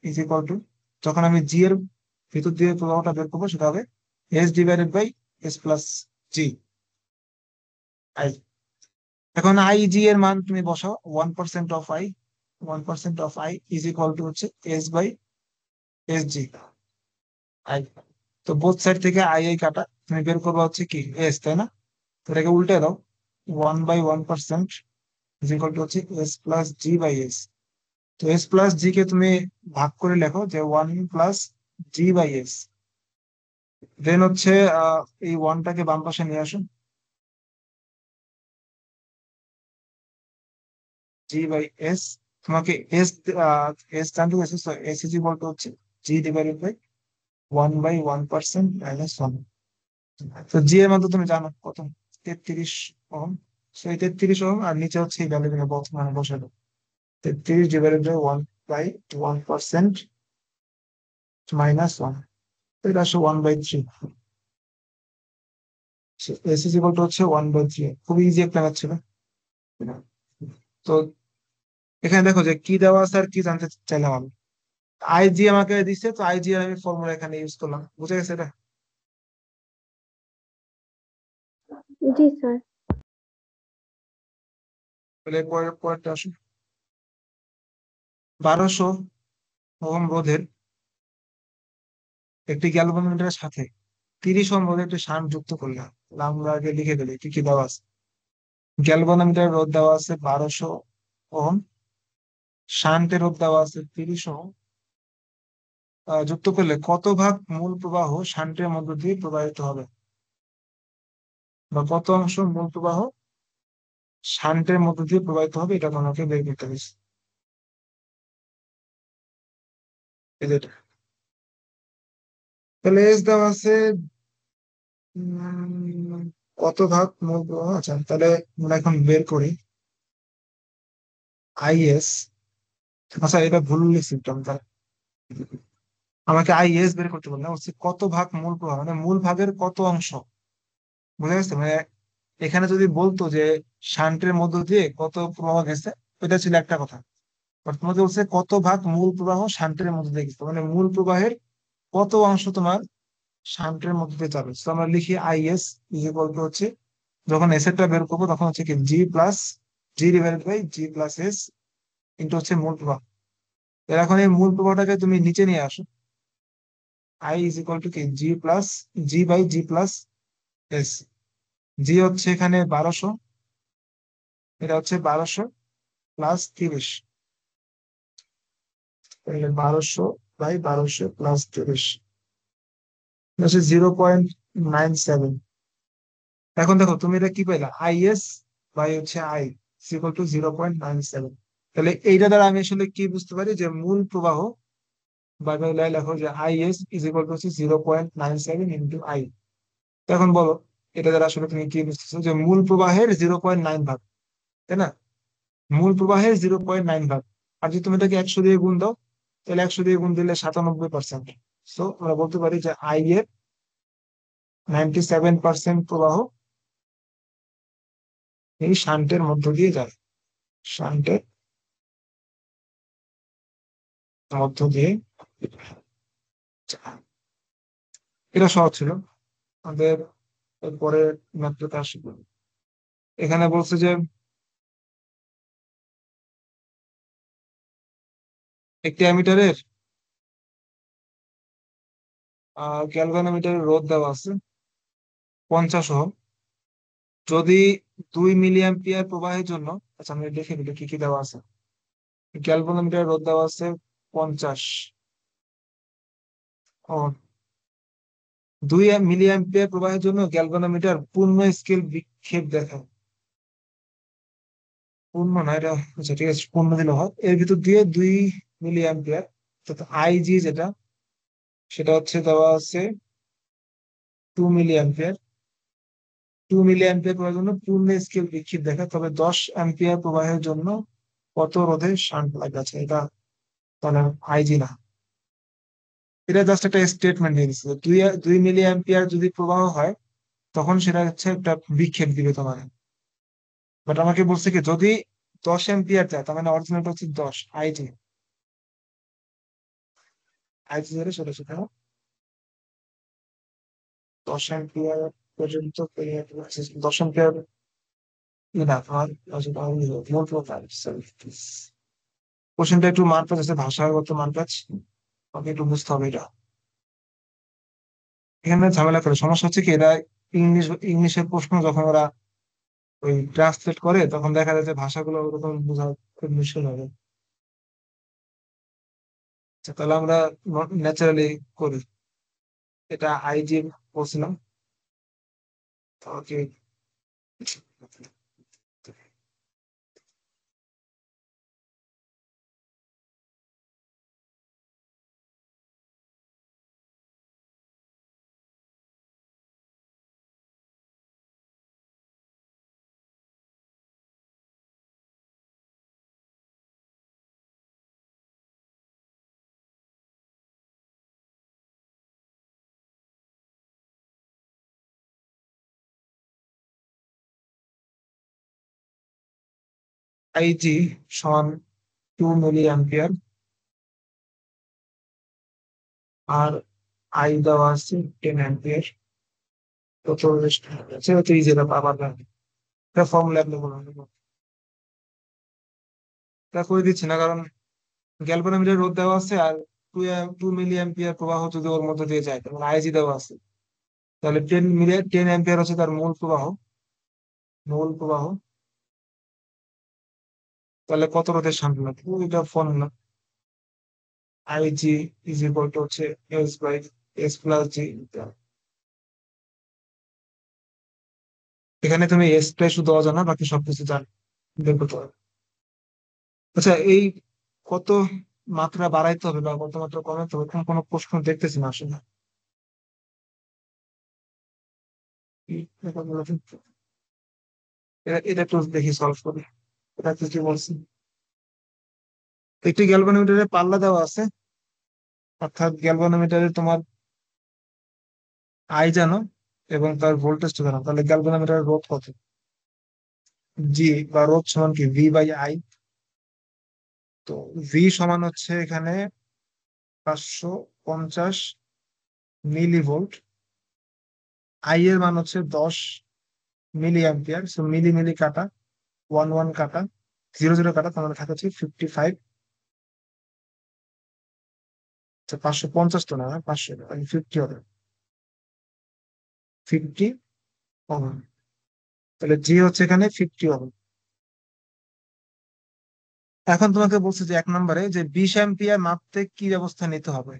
is equal two, যখন আমি জি এর ভিতর দিয়ে প্রবাহটা বের করবো সেটা হবে S divided by S plus G I. এখন আই জি এর মান তুমি বসাও, 1% of I, 1% of I is equal to হচ্ছে S by S G I. তো বোথ সাইড থেকে আই আই কাটা, তুমি বের করবা হচ্ছে কি এস, তাই না? তো এটাকে উল্টে দাও, 1/1% ইজ ইকুয়াল টু হচ্ছে S plus G by S. তো এস প্লাস জি কে তুমি ভাগ করে লেখো যে 1 plus G by S. Then হচ্ছে এই ওয়ানটাকে বাম পাশে নিয়ে আসুন, জি বাই এস। তোমাকে এস এস জানতে চাইছে, তো এস ইজ ইকুয়াল টু হচ্ছে জি ডিভাইডেড বাই 1/1% মাইনাস 1। তো জি এর মান তো তুমি জানো কত, 33 ওহম। সেই 33 ওহম আর নিচে হচ্ছে এই ভ্যালু গুলো মানে বসালো, 33 ডিভাইডেড বাই 1/1% মাইনাস 1। তো এটা আসলে 1/3। এস ইজ ইকুয়াল টু হচ্ছে 1/3। খুবই ইজি একটা ম্যাথ ছিল। তো এখানে দেখো যে কি দেওয়া আছে আর কি জানতে চাইলাম আমি। আইজি আমাকে দিচ্ছে, তো আইজি এর আমি ফর্মুলা এখানে ইউজ করলাম, বুঝে গেছে এটা? জি স্যার। তাহলে পরের পরেরটা আসুন। 1200 ওহম রোধের একটি গ্যালভানোমিটারের সাথে 30 ওহম রোধের একটি শান্ট যুক্ত করলাম। তাহলে আমরা আগে লিখে দিলে কি কি দেওয়া আছে। গ্যালভানোমিটারের রোধ দেওয়া আছে 1200 ওহম, শান্টের রোধ দেওয়া আছে 30 ওহম। যুক্ত করলে কত ভাগ মূল প্রবাহ শান্টের মধ্য দিয়ে প্রবাহিত হবে, বা কত অংশ মূল প্রবাহ শান্টের মধ্য দিয়ে প্রবাহিত হবে, এটা তোমাকে বের করতে হবে। এই যে এটা। তাহলে এস দেওয়া আছে উম, কত ভাগ মূল প্রবাহ। আচ্ছা, তাহলে আমরা এখন বের করি আইএস। আচ্ছা, এটা ভুল লিখছি একটু আমি, তাহলে আমাকে আইএস বের করতে বললাম, হচ্ছে কত ভাগ মূল প্রবাহ, মানে মূল ভাগের কত অংশ। বুঝা গেছে? মানে এখানে যদি বলতো যে শান্টের মধ্য দিয়ে কত প্রবাহ গেছে, এটা ছিল একটা কথা। বাট তোমাকে বলছে কত ভাগ মূল প্রবাহ শান্টের মধ্য দিয়ে গেছে, মানে মূল প্রবাহের কত অংশ তোমার শান্টের মধ্যে দিয়ে যাবে। তো আমরা লিখি আইএস ইজ ইকুয়াল টু হচ্ছে, যখন এস এরটা বের করবো তখন হচ্ছে কি G plus G divided by G plus S into হচ্ছে মূল প্রবাহ। এর এখন এই মূল প্রবাহটাকে তুমি নিচে নিয়ে আসো, আই ইজ ইকুয়াল টু কি G plus G by G plus S. G হচ্ছে এখানে 1200, এটা হচ্ছে 1200 প্লাস 30। তাহলে 1200/1200 প্লাস 30 হচ্ছে 0.97। এখন দেখো তুমি এটা কি পাইলা, আইএস বাই হচ্ছে আই ইকুয়াল টু 0.97। তাহলে এইটা দ্বারা আমি আসলে কি বুঝতে পারি যে মূল প্রবাহ, বা বাংলায় লেখো যে আইএস ইজ ইকুয়াল টু হচ্ছে 0.97 ইন্টু আই। এখন বলো এটা দ্বারা আসলে তুমি কি বুঝতেছো, যে মূল প্রবাহের 0.9 ভাগ, তাই না? মূল প্রবাহের 0.9 ভাগ। আর যদি তুমি এটাকে 100 দিয়ে গুণ দাও, তাহলে 100 দিয়ে গুণ দিলে 97%। সো আমরা বলতে পারি যে আই এর 97% প্রবাহ এই শান্টের মধ্য দিয়ে যায়, শান্টের মধ্য দিয়ে যায়। এটা সহজ ছিল। আমাদের এরপরে ম্যাথটাতে আসি। এখানে বলছে যে একটি অ্যামিটারের গ্যালভানোমিটারের রোধ দেওয়া আছে 50 ওহম। যদি 2 মিলি অ্যাম্পিয়ার প্রবাহের জন্য, আচ্ছা আমি দেখে নিবো কি কি দেওয়া আছে। গ্যালভানোমিটারের রোধ দেওয়া আছে 50, ও, 2 মিলি অ্যাম্পিয়ার প্রবাহের জন্য গ্যালভানোমিটার পূর্ণ স্কেল বিক্ষেপ দেখায়। পূর্ণ না এটা, আচ্ছা ঠিক আছে, পূর্ণ দিলে হয়। এর ভিতর দিয়ে 2 মিলি অ্যাম্পিয়ার, আইজি যেটা, সেটা হচ্ছে দেওয়া আছে 2 মিলি অ্যাম্পিয়ার। 2 মিলি অ্যাম্পিয়ার প্রবাহের জন্য পূর্ণ স্কেল বিক্ষেপ দেখায়, তবে 10 অ্যাম্পিয়ার প্রবাহের জন্য কত রোধে শান্ট প্লাগ আছে, এটা তাহলে আইজি না। এটা জাস্ট একটা স্টেটমেন্ট দিয়ে দিচ্ছে, 2 মিলি অ্যাম্পিয়ার যদি প্রবাহ হয় তখন সেটা হচ্ছে একটা বিক্ষেপ দিবে তোমার। বাট আমাকে বলছে কি, যদি 10 অ্যাম্পিয়ার যায় তার মানে অরিজিনালটা হচ্ছে 10 আইজি। আইজি ধরে সেটা সেটা 10 অ্যাম্পিয়ার পর্যন্ত 10 অ্যাম্পিয়ার না তোমার কোশ্চেনটা একটু মারপ্যাচ আছে, ভাষাগত মারপ্যাচ, আমাকে একটু বুঝতে হবে এটা। এখানে ঝামেলা করে সমস্যা হচ্ছে কি, এরা ইংলিশের প্রশ্ন যখন ওরা ওই ট্রান্সলেট করে তখন দেখা যায় যে ভাষাগুলো ওরকম বোঝা খুব মুশকিল হবে। আচ্ছা, তাহলে আমরা ন্যাচারালি করি। এটা আইজি বলছিলাম। ওকে, আইজি সমান 2 মিলি অ্যাম্পিয়ার, আর আই দেওয়া আছে 10 অ্যাম্পিয়ার। তো 40 সেটা তো ইজি, আবার ফর্মুলা অ্যাপ্লাই করবো। এটা করে দিচ্ছি না, কারণ গ্যালভানোমিটার রোধ দেওয়া আছে, আর 2 মিলি অ্যাম্পিয়ার প্রবাহ যদি ওর মধ্যে দিয়ে যায় তাহলে আইজি দেওয়া আছে, তাহলে 10 অ্যাম্পিয়ার হচ্ছে তার মূল প্রবাহ। মূল প্রবাহ, তাহলে কত রোধের সামনে এটা formula, IG is equal to হচ্ছে এস বাই এস প্লাস জি। এখানে তুমি এস প্রায় শুধু অজানা, বাকি সবকিছু জানো, বের করতে পারবে। আচ্ছা, এই কত মাত্রা বাড়াইতে হবে বা কত মাত্রা কমাইতে হবে এরকম কোনো প্রশ্ন দেখতেছি না আসলে। এটা একটু দেখি সলভ করি। এটা তো কি বলছি, একটি গ্যালভানোমিটারের পাল্লা দেওয়া আছে, অর্থাৎ গ্যালভানোমিটারে তোমার আই জানো এবং তার ভোল্টেজটা জানো, তাহলে গ্যালভানোমিটারের রোধ কত, জি বা রোধ সমান কি ভি বাই আই। তো ভি সমান হচ্ছে এখানে 550 মিলি ভোল্ট, আই এর মান হচ্ছে 10 মিলি অ্যাম্পিয়ার। মিলি মিলি কাটা, ওয়ান ওয়ান কাটা, জিরো জিরো কাটা, তার মানে থাকে হচ্ছে 55। 550 তো না, 500, 50 হবে, 50 ওহম। তাহলে জি হচ্ছে এখানে 50 ওহম। এখন তোমাকে বলছে যে 1 নম্বরে যে 20 অ্যাম্পিয়ার মাপতে কি ব্যবস্থা নিতে হবে।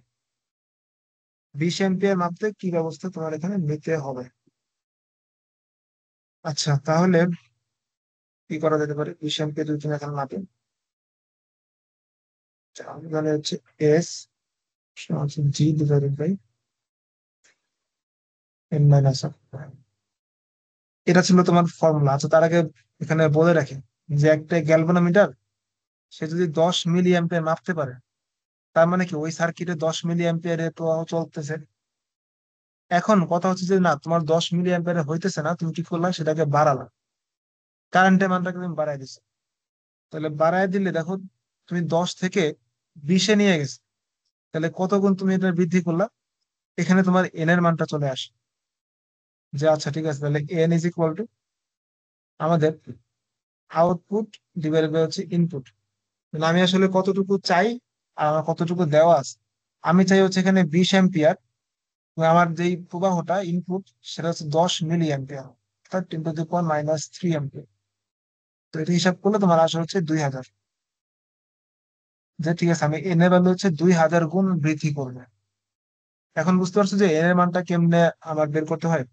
20 অ্যাম্পিয়ার মাপতে কি ব্যবস্থা তোমার এখানে নিতে হবে। আচ্ছা, তাহলে কি করা যেতে পারে, 20 অ্যাম্পিয়ার যদি তুমি এখানে মাপে, তাহলে হচ্ছে S G divided by N minus. এটা ছিল তোমার ফর্মুলা। আচ্ছা, তার আগে এখানে বলে রাখি যে একটা গ্যালভানোমিটার সে যদি 10 মিলি অ্যাম্পিয়ার মাপতে পারে, তার মানে কি ওই সার্কিটে 10 মিলি অ্যাম্পিয়ারের প্রবাহ চলতেছে। এখন কথা হচ্ছে যে না, তোমার 10 মিলি অ্যাম্পিয়ারে হইতেছে না, তুমি কি করলা, সেটাকে বাড়ালা, কারেন্টের মানটাকে তুমি বাড়াই দিছো। তাহলে বাড়ায় দিলে দেখো, তুমি 10 থেকে 20-এ নিয়ে গেছো, তাহলে কত গুণ তুমি এটা বৃদ্ধি করলা, এখানে তোমার এন এর মানটা চলে আসে। যে আচ্ছা ঠিক আছে, তাহলে এন ইজ ইকুয়াল টু আমাদের আউটপুট ডিভাইডেড বাই হচ্ছে ইনপুট। তাহলে আমি আসলে কতটুকু চাই আর আমার কতটুকু দেওয়া আছে। আমি চাই হচ্ছে এখানে 20 অ্যাম্পিয়ার, আমার যেই প্রবাহটা ইনপুট সেটা হচ্ছে 10 মিলি অ্যাম্পিয়ার, অর্থাৎ 10⁻³ অ্যাম্পিয়ার। তো এটা হিসাব করলে তোমার আসে হচ্ছে 2000। যে ঠিক আছে, আমি এন এর ভ্যালু হচ্ছে 2000 গুণ বৃদ্ধি করবো। এখন বুঝতে পারছো যে এন এর মানটা কেমনে আমার বের করতে হয়?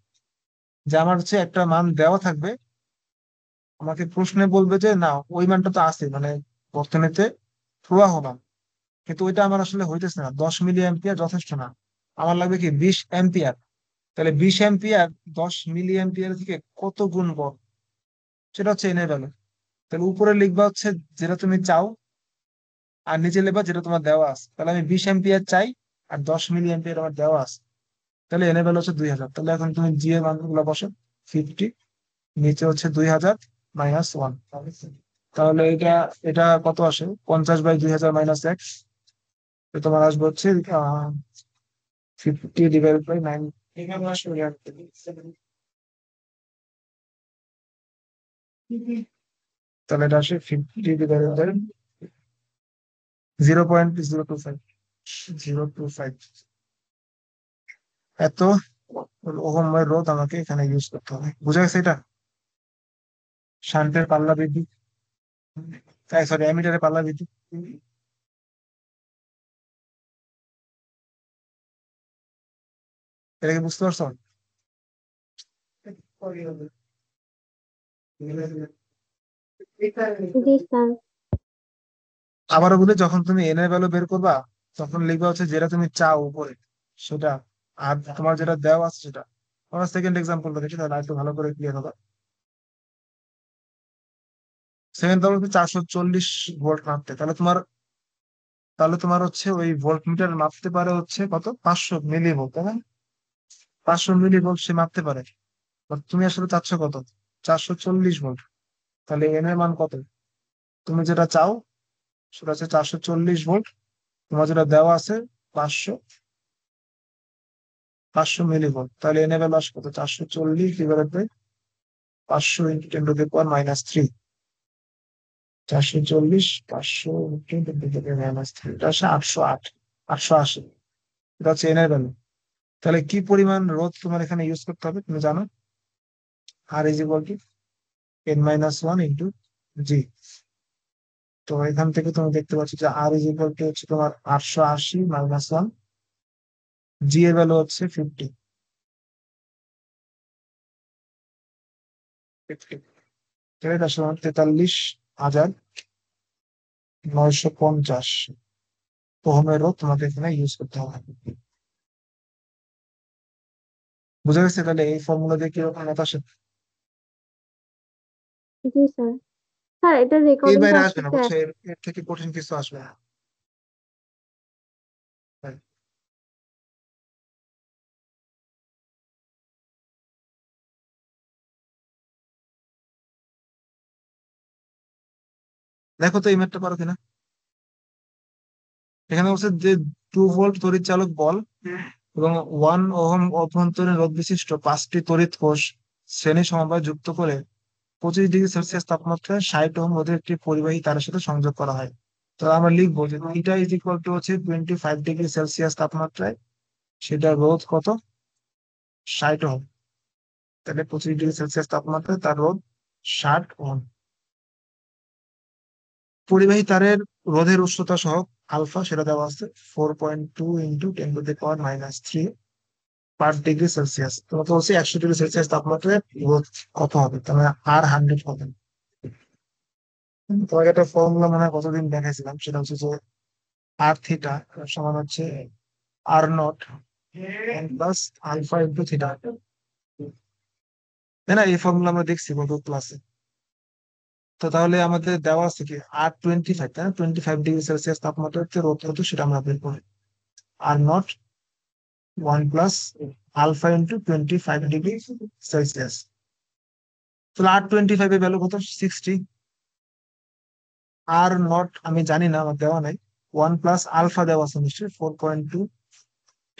যে আমার হচ্ছে একটা মান দেওয়া থাকবে, আমাকে প্রশ্নে বলবে যে না ওই মানটা তো আছে, মানে বর্তনীতে প্রবাহ মান, কিন্তু ওইটা আমার আসলে হইতেছে না, 10 মিলি অ্যাম্পিয়ার যথেষ্ট না, আমার লাগবে কি 20 অ্যাম্পিয়ার। তাহলে 20 অ্যাম্পিয়ার 10 মিলি অ্যাম্পিয়ার থেকে কত গুণ বড়, সেটা হচ্ছে এন এর ভ্যালু। তাহলে উপরে লিখবা হচ্ছে যেটা তুমি চাও, আর নিচে লিখবা যেটা তোমার দেওয়া আছে। তাহলে আমি 20 অ্যাম্পিয়ার চাই, আর 10 মিলি অ্যাম্পিয়ার আমার দেওয়া আছে। তাহলে এন এর ভ্যালু হচ্ছে 2000। তাহলে এখন তুমি জি এর মানগুলো বসো, 50, নিচে হচ্ছে 2000 - 1। তাহলে এটা এটা কত আসে, 50/2000 - 1। তোমার আসবে হচ্ছে 50/9। তাহলে এটা আসে 50/0.025। 025 এত ওহমের রোধ আমাকে এখানে ইউজ করতে হবে, বুঝা গেছে এটা? শান্টের পাল্লা বৃদ্ধি, সরি অ্যামিটারের পাল্লা বৃদ্ধি। এটা কি বুঝতে পারছো? জি স্যার। আবারও বলি, যখন তুমি এন এর ভ্যালু বের করবা, তখন লিখবা হচ্ছে যেটা তুমি চাও উপরে সেটা, আর তোমার যেটা দেওয়া আছে সেটা। আমরা সেকেন্ড এক্সাম্পলটা দেখি, তাহলে একটু ভালো করে ক্লিয়ার হবে। সেকেন্ড ধরো 440 ভোল্ট মাপতে, তাহলে তোমার হচ্ছে ওই ভোল্ট মিটার মাপতে পারে হচ্ছে কত, 500 মিলি ভোল্ট, তাই না? 500 মিলি ভোল্ট সে মাপতে পারে। But তুমি আসলে চাচ্ছ কত, 440 ভোল্ট। তাহলে এন এর মান কত? তুমি যেটা চাও সেটা হচ্ছে 440 ভোল্ট, তোমার যেটা দেওয়া আছে 500 500 মিলি ভোল্ট। তাহলে এন এর ভ্যালু আসবে কত, 440 / 500 × 10⁻³ 440 500 × 10⁻³ এটা আসে 808, 880। এটা হচ্ছে এন এর ভ্যালু। তাহলে কি পরিমাণ রোধ তোমার এখানে ইউজ করতে হবে তুমি জানো? আর ইজ ইকুয়াল টু n - 1 × জি। তো এখান থেকে তুমি দেখতে পাচ্ছ যে আর ইজ ইকুয়াল টু হচ্ছে তোমার 880 - 1, জি এর ভ্যালু হচ্ছে 50। 50 এটা আসলে 43,950 ওহমের রোধ তোমাকে এখানে ইউজ করতে হবে। বুঝা গেছে? তাহলে এই ফর্মুলা দিয়ে কিরকম মত আসে? জি স্যার। স্যার এটার এর রেকর্ডিংটা বাইরে আসবে না, আসতেছে? বুঝছো? এর থেকে কঠিন কিছু আসবে না। দেখো তো এই ম্যাথটা পারো কিনা। এখানে বলছে যে 2 ভোল্ট তড়িৎ চালক বল এবং 1 ওহম অভ্যন্তরীণ রোধ বিশিষ্ট 5টি তড়িৎ কোষ শ্রেণী সমবায় যুক্ত করে 25 ডিগ্রি সেলসিয়াস তাপমাত্রায় 60 ওহম রোধের একটি পরিবাহী তারের সাথে সংযোগ করা হয়। তো আমরা লিখবো যে এটা ইজ ইকুয়াল টু হচ্ছে 25 ডিগ্রি সেলসিয়াস তাপমাত্রায় সেটা রোধ কত, 60 ওহম। তাহলে 25 ডিগ্রি সেলসিয়াস তাপমাত্রায় তার রোধ 60 ওহম। পরিবাহী তারের রোধের উচ্চতা সহ আলফা সেটা দেওয়া আছে 4.2 × 10⁻³ পার ডিগ্রি সেলসিয়াস। তোমাকে বলছি 100 ডিগ্রি সেলসিয়াস তাপমাত্রায় রোধ কত হবে, তার মানে R 100 হবে। তোমাকে একটা ফর্মুলা মনে হয় কতদিন দেখাইছিলাম, সেটা হচ্ছে যে আর থিটা সমান হচ্ছে R0 plus alpha into theta, তাই না? এই ফর্মুলা আমরা দেখছি গত ক্লাসে। তো তাহলে আমাদের দেওয়া আছে কি R 25, তাই না? 25 ডিগ্রি সেলসিয়াস তাপমাত্রাতে রোধ কত সেটা আমরা বের করি। R0 1 plus alpha into 25 degree Celsius. তাহলে R 25 এর ভ্যালু কত, 60। R0 আমি জানি না, আমার দেওয়া নাই। 1 প্লাস আলফা দেওয়া আছে নিশ্চয়ই 4.2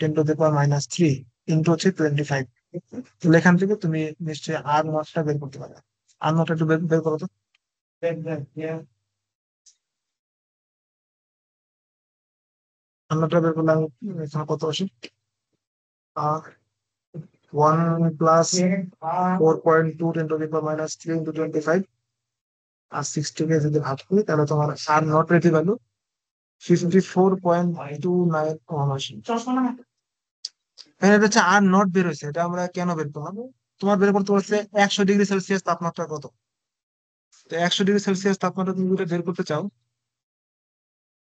× 10⁻³ ইন্টু হচ্ছে 25। তাহলে এখান থেকে তুমি নিশ্চয়ই R0টা বের করতে পারবে। R0 একটু বের বের করো তো। R0টা বের করলে এখানে কত আসে, 1 প্লাস 4.2 × 10⁻³ ইন্টু 25, আর 60 কে যদি ভাগ করি তাহলে তোমার R0 এর ভ্যালু 54.29 ওহম আসে। এখানে এটা হচ্ছে আর নট বের হয়েছে, এটা আমরা কেন বের করলাম? তোমার বের করতে বলছে 100 ডিগ্রি সেলসিয়াস তাপমাত্রা কত। তো 100 ডিগ্রি সেলসিয়াস তাপমাত্রা তুমি যদি বের করতে চাও,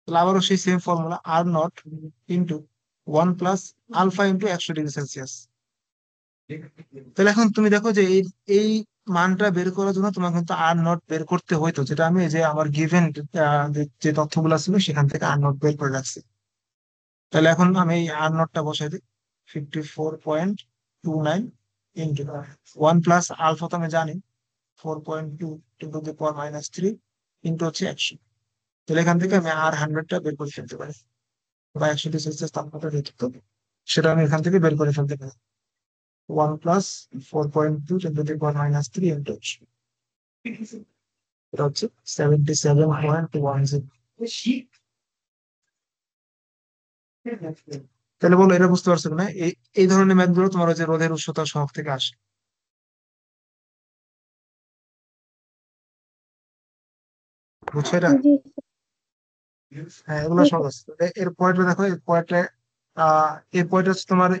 তাহলে আবারও সেই same formula, R naught into 1 plus alpha into 100 degree Celsius. তাহলে এখন তুমি দেখো যে এই এই মানটা বের করার জন্য তোমার কিন্তু আর নট বের করতে হইতো, যেটা আমি এই যে আমার গিভেন যে তথ্যগুলো ছিল সেখান থেকে আর নট বের করে রাখছি। তাহলে এখন আমি এই আর নটটা বসাই দিই, 54.29 ইন্টু 1 প্লাস আলফা তো আমি জানি 4.2 × 10⁻³ ইন্টু হচ্ছে 100। তাহলে এখান থেকে আমি আর 100টা বের করে ফেলতে পারি, বা 100 ডিগ্রি সেলসিয়াস তাপমাত্রা রেখে, সেটা আমি এখান থেকে বের করে ফেলতে পারি। 1 + 4.2 × 10⁻³ ইন্টু, এটা হচ্ছে 77.10। তাহলে বলো, এটা বুঝতে পারছো না? এই এই ধরনের ম্যাথ গুলো তোমার হচ্ছে রোধের উচ্চতা সহগ থেকে আসে। বুঝছো এটা? জি হ্যাঁ, এগুলো জি সহজ। এর পরেরটা দেখো, এর পরেরটা এর পরেরটা হচ্ছে তোমার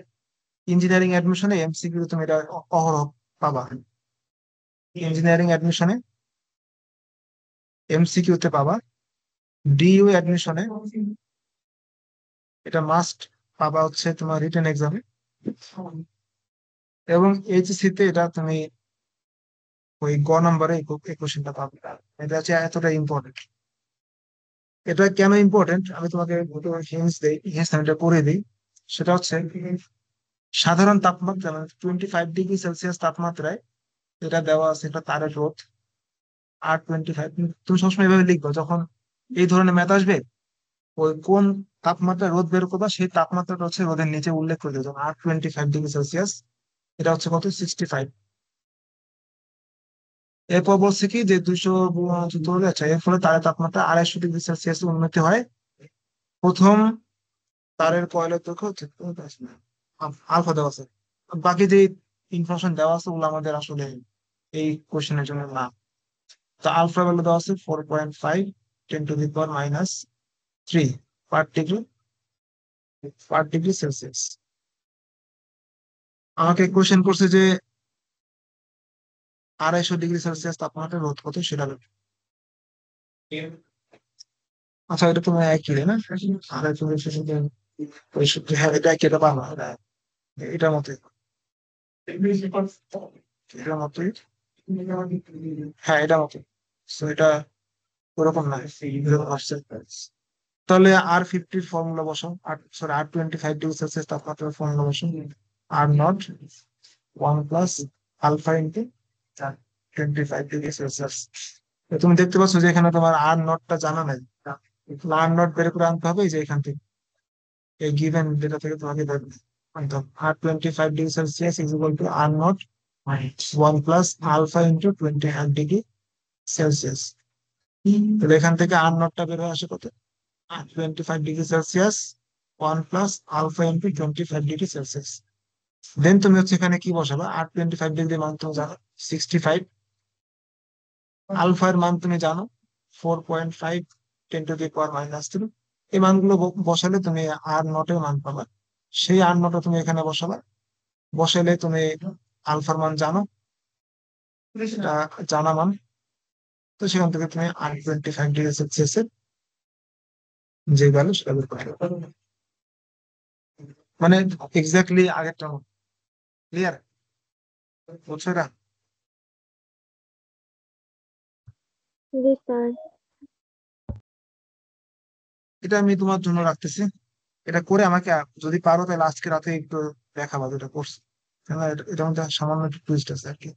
ইঞ্জিনিয়ারিং অ্যাডমিশনে এমসিকিউ, তুমি এটা অহরহ পাবা। ইঞ্জিনিয়ারিং অ্যাডমিশনে এমসিকিউ তে পাবা, ডিইউ অ্যাডমিশনে এটা মাস্ট পাবা হচ্ছে তোমার রিটেন এক্সামে, এবং এইচএসসি তে এটা তুমি ওই গ নম্বরে এই কোশ্চেনটা পাবে। এটা হচ্ছে এতটা ইম্পর্টেন্ট। এটা কেন ইম্পর্টেন্ট আমি তোমাকে হিন্টস দেই, হিন্টস আমি এটা করে দিই। সেটা হচ্ছে সাধারণ তাপমাত্রা, মানে 25 ডিগ্রি সেলসিয়াস তাপমাত্রায় যেটা দেওয়া আছে, এটা তারের রোধ R25। তুমি সবসময় এভাবে লিখবে যখন এই ধরনের ম্যাথ আসবে, ওই কোন তাপমাত্রা রোধ বের করবা সেই তাপমাত্রাটা হচ্ছে রোধের নিচে উল্লেখ করে দেবে, যেমন R25 ডিগ্রি সেলসিয়াস, এটা হচ্ছে কত, 65। এরপর বলছে কি যে 200 যুদ্ধ হলে, আচ্ছা, এর ফলে তারের তাপমাত্রা 250 ডিগ্রি সেলসিয়াস উন্নতি হয়। প্রথম তারের কয়েলের দৈর্ঘ্য হচ্ছে আলফা দেওয়া আছে। বাকি যে ইনফরমেশন দেওয়া আছে ওগুলো আমাদের আসলে এই কোশ্চেনের জন্য না। তো আলফা ভ্যালু দেওয়া আছে 4.5 × 10⁻³ পার ডিগ্রি, সেলসিয়াস। আমাকে কোশ্চেন করছে যে 250 ডিগ্রি সেলসিয়াস তাপমাত্রা রোধ কত সেটা বলো। আচ্ছা, এটা তোমার একই না? 250, হ্যাঁ এটা একই, এটা পাবো, এটার মতোই, এটার মতোই, হ্যাঁ এটার মতোই। তো এটা ওরকম না, এরকম আসছে। তাহলে R50 ফর্মুলা বসাও, R25 ডিগ্রি সেলসিয়াস তাপমাত্রার ফর্মুলা বসাও, R naught 1 + alpha into 25 degree Celsius. তুমি দেখতে পাচ্ছ যে এখানে তোমার আর নটটা জানা নাই, আর নট বের করে আনতে হবে এই যে এখান থেকে, এই গিভেন ডেটা থেকে তোমাকে আনতে হবে। R25 degree Celsius is equal to R naught 1 + alpha into 25 degree Celsius. তাহলে এখান থেকে আর নটটা বের হয়ে আসে কত, 25 degree Celsius 1 + alpha into 25 degree Celsius. Then তুমি হচ্ছে এখানে কি বসাবা, R25 ডিগ্রি মান তুমি জানো 65, আলফার মান তুমি জানো 4.5 × 10⁻³ এই মানগুলো বসালে তুমি আর নটের মান পাবা। সেই আর নটা তুমি এখানে বসাবা, বসালে তুমি আলফার মান জানো, সেটা জানা মান। তো সেখান থেকে তুমি R25 ডিগ্রি সেলসিয়াসের যে ভ্যালু সেটা বের করতে পারবে। মানে এক্স্যাক্টলি আগেরটা মতো। ক্লিয়ার? বুঝছো এটা? জি স্যার। এটা আমি তোমার জন্য রাখতেছি, এটা করে আমাকে যদি পারো তাহলে আজকে রাতে একটু দেখাবা যেটা করছো। কেননা এটার মধ্যে সামান্য একটু টুইস্ট আছে আর কি।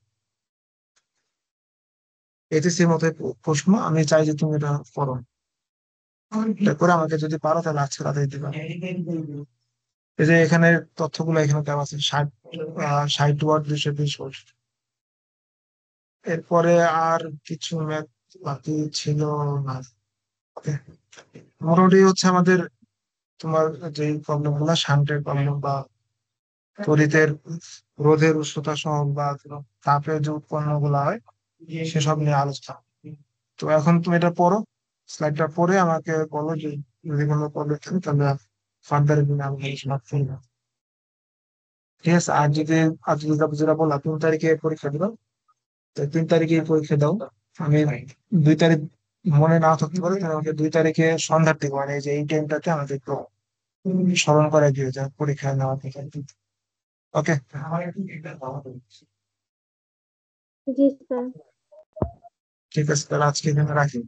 এইচএসসির মতো প্রশ্ন, আমি চাই যে তুমি এটা করো। এটা করে আমাকে যদি পারো তাহলে আজকে রাতে দিবা। এই যে এখানে তথ্যগুলো এখানে দেওয়া আছে, 60 ওয়াট 220 ভোল্ট। এরপরে আর কিছু ম্যাথ বাকি ছিল না। Okay, মোটামুটি হচ্ছে আমাদের তোমার যে প্রবলেম গুলা, শান্টের প্রবলেম বা তড়িতের রোধের উষ্ণতা সহ বা তাপের যে উৎপন্ন গুলা হয় সেসব নিয়ে আলোচনা। তো এখন তুমি এটা পড়ো, স্লাইডটা পড়ে আমাকে বলো যে যদি কোনো প্রবলেম থাকে তাহলে ফার্দার আমি আলোচনা করবো। ঠিক আছে। আর যদি যেটা বললাম 3 তারিখে পরীক্ষা দিবা, তো 3 তারিখে পরীক্ষা দাও। আমি 2 তারিখ মনে নাও থাকতে পারে, তাহলে আমাকে 2 তারিখে সন্ধ্যার দিকে, মানে এই যে এই টাইমটাতে আমাকে একটু স্মরণ করে দিও যে পরীক্ষা নেওয়া থেকে। ওকে। জি স্যার। ঠিক আছে, তাহলে আজকে এখানে রাখি।